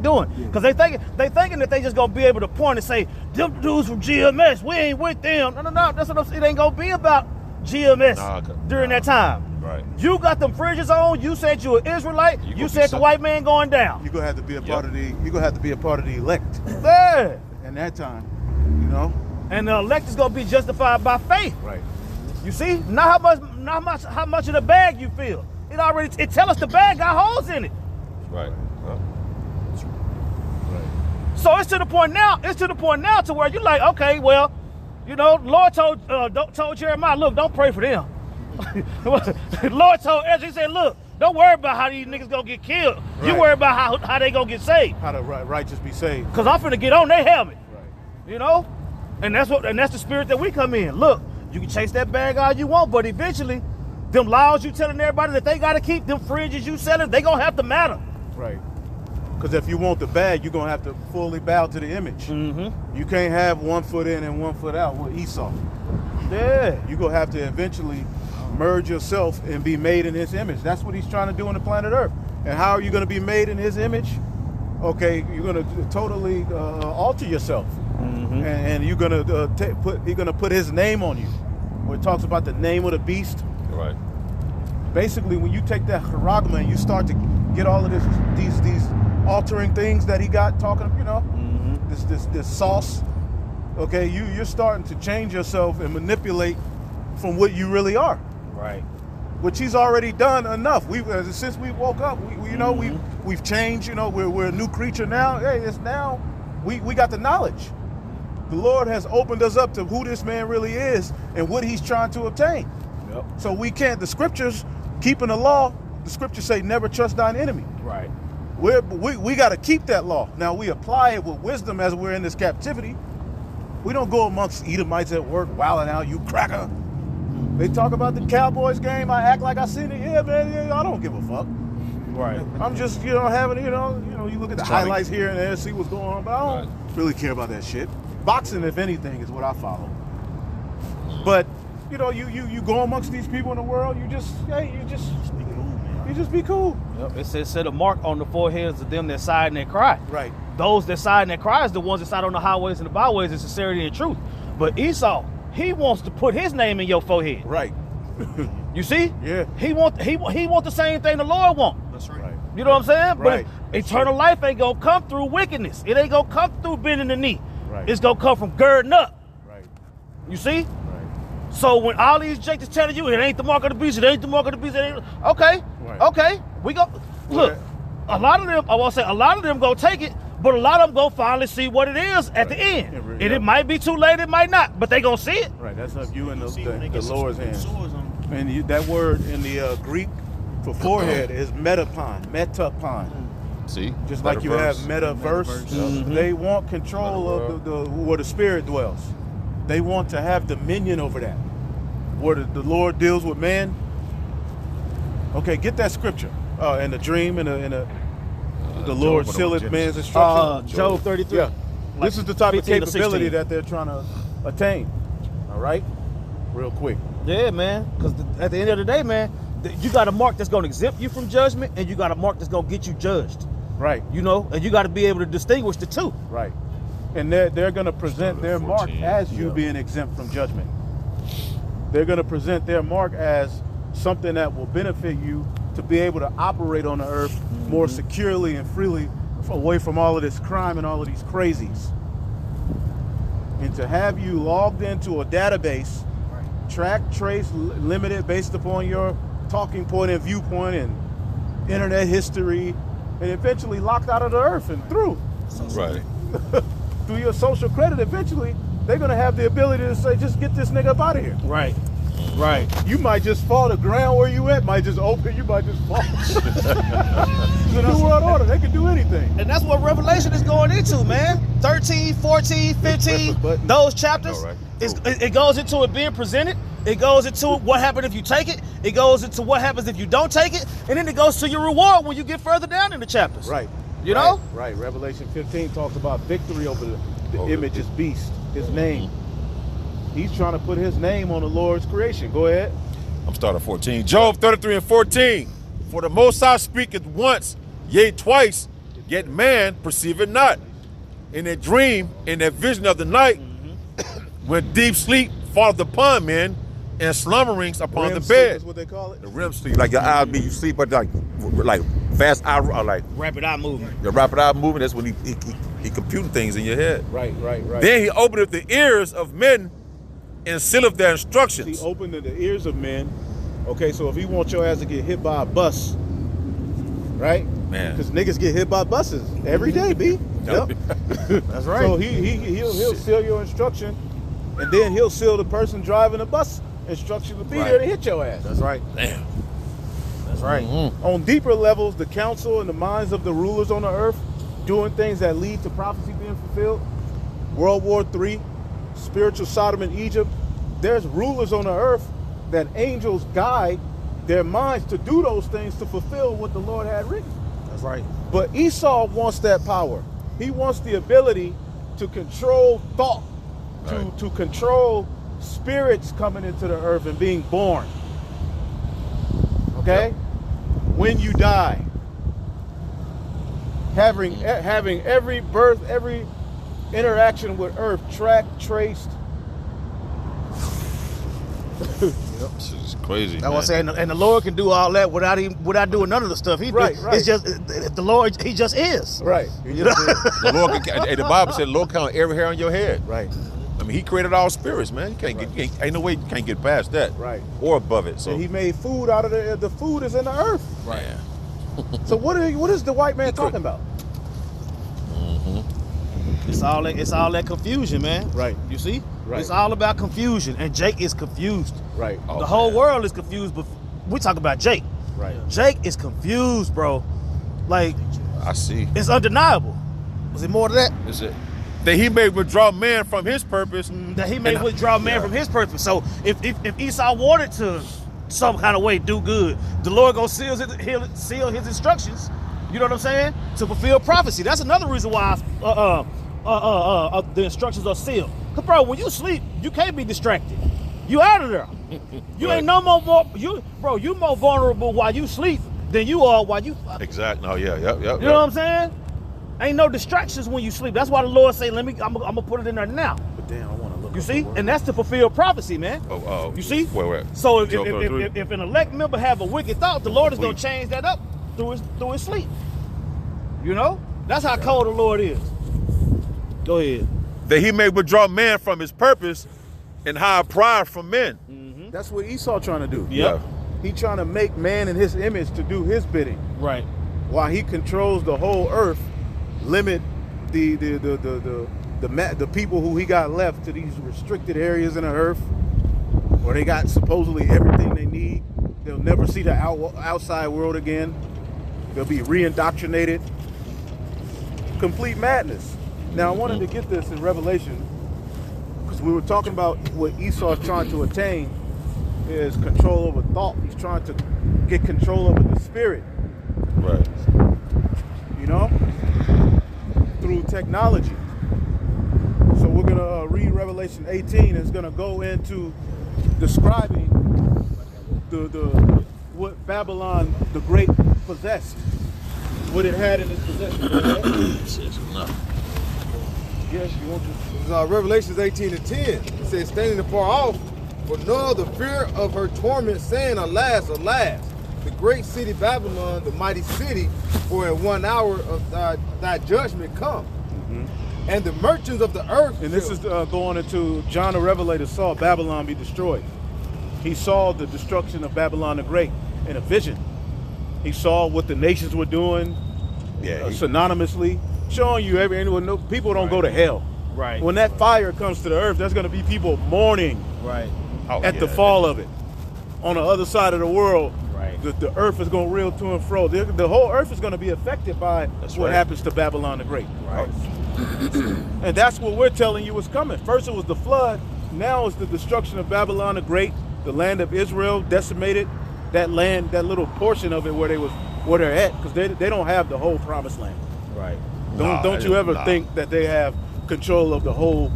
doing. Because they thinking that they just gonna be able to point and say, them dudes from GMS, we ain't with them. No. That's what I'm saying. It ain't gonna be about GMS during that time. Right. You got them fringes on. You said you an Israelite. You said the white man going down. You're gonna have to be a part of the. You're gonna have to be a part of the elect. Yeah. In that time, you know. And the elect is gonna be justified by faith. Right. You see, not how much of the bag you feel. It tell us the bag got holes in it. Right. So it's to the point now. It's to the point now to where you like, okay, well, you know, Lord told Jeremiah, look, don't pray for them. Lord told Ezra, he said, look, don't worry about how these niggas gonna get killed. Right. You worry about how they gonna get saved. How the righteous be saved. Cause I'm finna get on their helmet. Right. You know, and that's the spirit that we come in. Look, you can chase that bag all you want, but eventually, them laws you telling everybody that they gotta keep, them fringes you selling, they gonna have to matter. Right. Because if you want the bag, you're gonna have to fully bow to the image. Mm-hmm. You can't have 1 foot in and 1 foot out with Esau. Yeah. You're gonna have to eventually merge yourself and be made in his image. That's what he's trying to do on the planet Earth. And how are you gonna be made in his image? Okay, you're gonna totally alter yourself. Mm-hmm. And you're gonna he's gonna put his name on you. Where it talks about the name of the beast. Right. Basically, when you take that charagma and you start to get all of these altering things that he got talking, you know, this sauce, okay, you're starting to change yourself and manipulate from what you really are. Right. Which he's already done enough. Since we woke up, we've changed. You know, we're a new creature now. Hey, it's now we got the knowledge. The Lord has opened us up to who this man really is and what he's trying to obtain. Yep. So we can't, the scriptures, keeping the law, the scriptures say never trust thine enemy. Right. We got to keep that law. Now we apply it with wisdom as we're in this captivity. We don't go amongst Edomites at work wilding out, you cracker. They talk about the Cowboys game, I act like I seen it. Yeah, man, yeah, I don't give a fuck. Right. I'm just, having, you look at the highlights here and there, see what's going on, but I don't really care about that shit. Boxing, if anything, is what I follow. But you go amongst these people in the world, you just be cool. Yep. It says set a mark on the foreheads of them that sigh and that cry. Right. Those that sigh and that cry is the ones that sigh on the highways and the byways in sincerity and truth. But Esau, he wants to put his name in your forehead. Right. You see? Yeah. He want the same thing the Lord want. That's right. You know what I'm saying? Right. But eternal life ain't gonna come through wickedness. It ain't gonna come through bending the knee. Right. It's gonna come from girding up. Right. You see? Right. So when all these jakes is telling you it ain't the mark of the beast, it ain't the mark of the beast, it ain't, okay, Right. okay, we go. Look, a lot of them, I won't say a lot of them gonna take it, but a lot of them gonna finally see what it is at the end. Yeah, And it might be too late, it might not, but they gonna see it. Right. That's up you and See, when they the get some Lord's big hands. sores on them. And that word in the Greek for forehead is metapon. See? Just like you have metaverse. Mhm. They want control of where the spirit dwells. They want to have dominion over that. Where the Lord deals with man. Okay, get that scripture. And the dream and the Lord sealeth man's instruction. Job 33. Yeah. This is the type of 15 to capability 16. that they're trying to attain. All right? Real quick. Yeah, man. Because at the end of the day, man, you got a mark that's gonna exempt you from judgment, and you got a mark that's gonna get you judged. Right. You know, and you got to be able to distinguish the two. Right. And they're going to present their mark 14, as you being exempt from judgment. They're going to present their mark as something that will benefit you to be able to operate on the earth more securely and freely away from all of this crime and all of these crazies. And to have you logged into a database, track, trace, limited based upon your talking point and viewpoint and internet history, and eventually locked out of the earth and through. Right. Through your social credit, eventually they're gonna have the ability to say, just get this nigga up out of here. Right. Right. You might just fall. The ground where you at might just open. You might just fall. The New World Order. They can do anything. And that's what Revelation is going into, man. 13, 14, 15, those chapters. All right. It goes into it being presented. It goes into what happens if you take it. It goes into what happens if you don't take it. And then it goes to your reward when you get further down in the chapters. Right. You know? Right. Revelation 15 talks about victory over The Okay. image is beast, his name. He's trying to put his name on the Lord's creation. Go ahead. I'm starting 14. Job 33 and 14. For the Most High speaketh once, yea twice, yet man perceiveth not. In a dream, in a vision of the night, when deep sleep falleth upon men, and slumberings upon REM the sleep bed. is what they call it. The REM sleep, like your eyes be, you sleep, but like fast eye, or like Rapid eye movement. your rapid eye movement. That's when he computing things in your head. Right. Then he openeth the ears of men and sealeth their He instructions. opened the ears of men. Okay, so if he wants your ass to get hit by a bus, right? Man. Because niggas get hit by buses every day, B. Yep. That's right. So he'll seal your instruction, and then he'll seal the person driving the bus instruction to be there to hit your ass. That's right. Damn. That's right. On deeper levels, the counsel and the minds of the rulers on the earth doing things that lead to prophecy being fulfilled. World War III, spiritual Sodom and Egypt. There's rulers on the earth that angels guide their minds to do those things to fulfill what the Lord had written. That's right. But Esau wants that power. He wants the ability to control thought, to control spirits coming into the earth and being born. Okay? When you die, having every birth, every interaction with earth tracked, traced. This is crazy. I was saying, and the Lord can do all that without doing none of the stuff he Right, do. right. It's just the Lord. He just is. Right. You know. The Lord can, the Bible said the Lord count every hair on your head. Right. I mean, he created all spirits, man. You can't get, ain't no way you can't get past that. Right. Or above it. So And he made food out of the food is in the earth. right. So what is the white man talking about? It's all that confusion, man. Right. You see? Right. It's all about confusion, and Jake is confused. Right. Oh, The whole man. world is confused, but we talk about Jake. Right. Jake is confused, bro. Like, I see. it's undeniable. Was it more to that? Is it that he may withdraw man from his purpose? That he may And- withdraw man yeah. from his purpose. So if Esau wanted to some kind of way do good, the Lord gonna seal his instructions. You know what I'm saying? To fulfill prophecy. That's another reason why the instructions are sealed. Cause bro, when you sleep, you can't be distracted. You out of there. You ain't no more. You more vulnerable while you sleep than you are while you. Exactly. No, yeah, yep. You know what I'm saying? Ain't no distractions when you sleep. That's why the Lord say, I'm gonna put it in there now. But damn, I want to look. You up see? the word. And that's to fulfill prophecy, man. Oh, You see? Wait. So if, Job 33. if an elect member have a wicked thought, the Lord is gonna change that up through his sleep. You know? That's how cold the Lord is. Go ahead. That he may withdraw man from his purpose and hide pride from men. That's what Esau trying to do. Yep. He trying to make man in his image to do his bidding, Right. while he controls the whole earth. Limit the people who he got left to these restricted areas in the earth, where they got supposedly everything they need. They'll never see the outside world again. They'll be re-indoctrinated. Complete madness. Now I wanted to get this in Revelation, because we were talking about what Esau is trying to attain is control over thought. He's trying to get control over the spirit, Right. you know, through technology. So we're gonna read Revelation 18. It's gonna go into describing the what Babylon the Great possessed, what it had in its possession. Yes, you want to. Revelations 18:10. It says, standing afar off, for know the fear of her torment, saying, Alas, alas, the great city Babylon, the mighty city, for in 1 hour of thy judgment come. And the merchants of the earth. And this is going into John the Revelator saw Babylon be destroyed. He saw the destruction of Babylon the Great in a vision. He saw what the nations were doing, synonymously, showing you people don't go to hell. Right. When that fire comes to the earth, there's going to be people mourning Right. at the fall of it. On the other side of the world, Right. the earth is going to reel to and fro. The whole earth is going to be affected by what right. happens to Babylon the Great. Right. And that's what we're telling you is coming. First it was the flood. Now it's the destruction of Babylon the Great. The land of Israel decimated. That land, that little portion of it where they're at, because they don't have the whole promised land. Right. Don't you ever think that they have control of the whole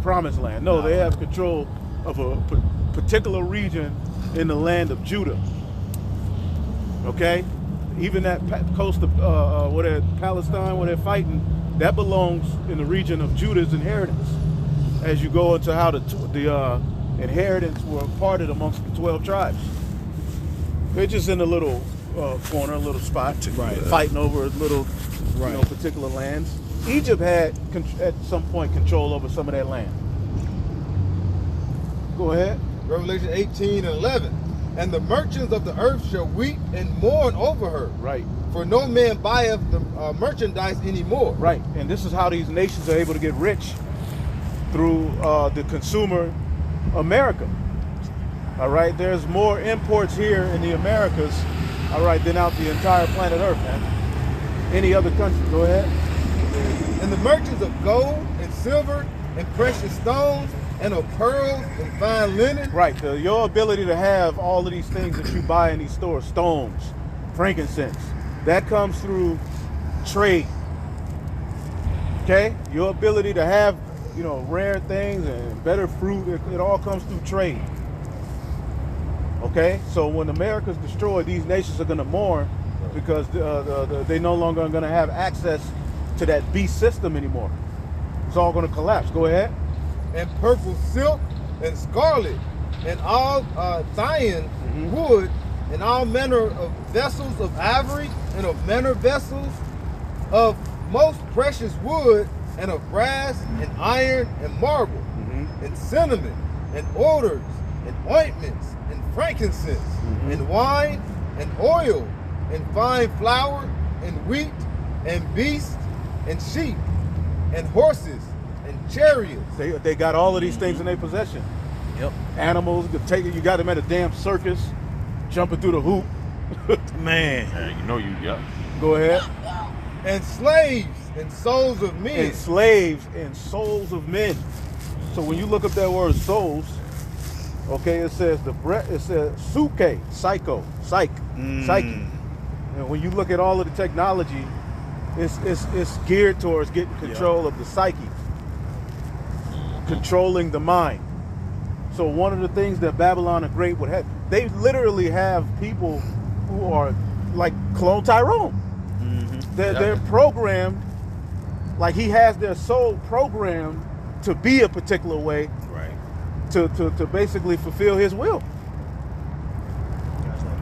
promised land. No, they have control of a particular region in the land of Judah. Okay? Even that coast of where they're Palestine, where they're fighting, that belongs in the region of Judah's inheritance. As you go into how the inheritance were parted amongst the 12 tribes. They're just in a little corner, a little spot, fighting over little, particular lands. Egypt had at some point control over some of that land. Go ahead. Revelation 18:11. And the merchants of the earth shall weep and mourn over her. Right. For no man buyeth the merchandise anymore. Right. And this is how these nations are able to get rich through the consumer America. All right. There's more imports here in the Americas, all right, than out the entire planet Earth, man. Any other country. Go ahead. And the merchants of gold and silver and precious stones and of pearls and fine linen. Right. Your ability to have all of these things that you buy in these stores, stones, frankincense, that comes through trade. Okay? Your ability to have, rare things and better fruit, it all comes through trade. Okay? So when America's destroyed, these nations are going to mourn because they no longer are going to have access to that beast system anymore. It's all going to collapse. Go ahead. And purple silk and scarlet and all Thyine wood and all manner of vessels of ivory and of manner vessels of most precious wood and of brass and iron and marble and cinnamon and odors and ointments and frankincense and wine and oil and fine flour and wheat and beasts and sheep and horses and chariots. They got all of these things in their possession. Yep. Animals, you got them at a damn circus, jumping through the hoop. Man. Go ahead. And slaves and souls of men. And slaves and souls of men. So when you look up that word souls, okay, it says suke, psycho, psyche. And when you look at all of the technology, it's geared towards getting control of the psyche, controlling the mind. So one of the things that Babylon the Great would have, they literally have people who are like Clone Tyrone. They're programmed, like he has their soul programmed to be a particular way, to basically fulfill his will.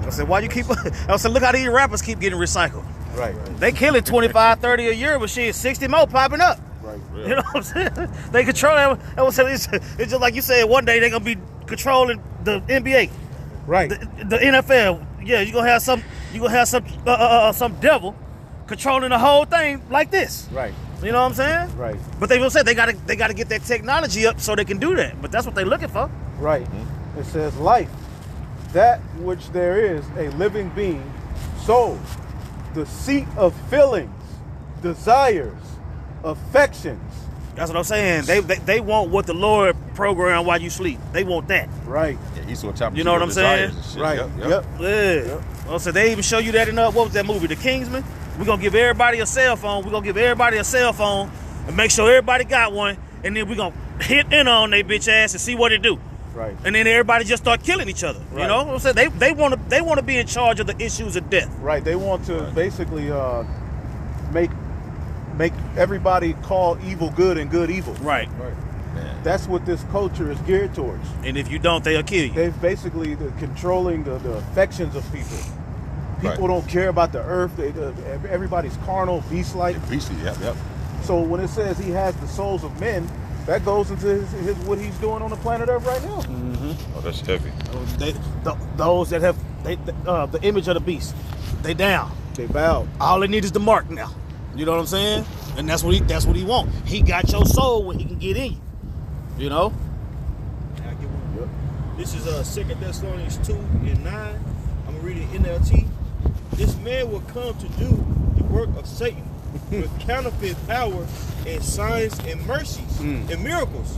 I said, why you keep? I said, look how these rappers keep getting recycled. Right. They killing 25, 30 a year, but shit, 60 more popping up. Right. You know what I'm saying? They control it. It's just like you said, one day they're gonna be controlling the NBA. Right. The NFL. Yeah, you're gonna have some devil controlling the whole thing like this. Right. You know what I'm saying? Right. But they will say they gotta get that technology up so they can do that. But that's what they're looking for. Right. It says life, that which there is, a living being, soul, the seat of feelings, desires, affections. That's what I'm saying. They want what the Lord programmed while you sleep. They want that. Right. Yeah, he's so chapter. You know what I'm saying? Right. Yep. Yeah. Yep. Well, so they even show you that in what was that movie, The Kingsman? We're gonna give everybody a cell phone. We're gonna give everybody a cell phone and make sure everybody got one, and then we're gonna hit in on they bitch ass and see what it do. Right. And then everybody just start killing each other. Right. You know what I'm saying? They want to be in charge of the issues of death. Right. They want to basically make everybody call evil good and good evil. Right. That's what this culture is geared towards. And if you don't, they'll kill you. They've basically controlling the affections of people. People don't care about the earth. Everybody's carnal, beast-like. Beastly, yep. So when it says he has the souls of men, that goes into his what he's doing on the planet Earth right now. Oh, that's heavy. Those that have the image of the beast, they down. They bow. All they need is the mark now. You know what I'm saying? And that's what he want. He got your soul when he can get in you. You know? I get one. Yep. This is 2 Thessalonians 2:9. I'm gonna read it in NLT. This man will come to do the work of Satan with counterfeit power and signs and mercies and miracles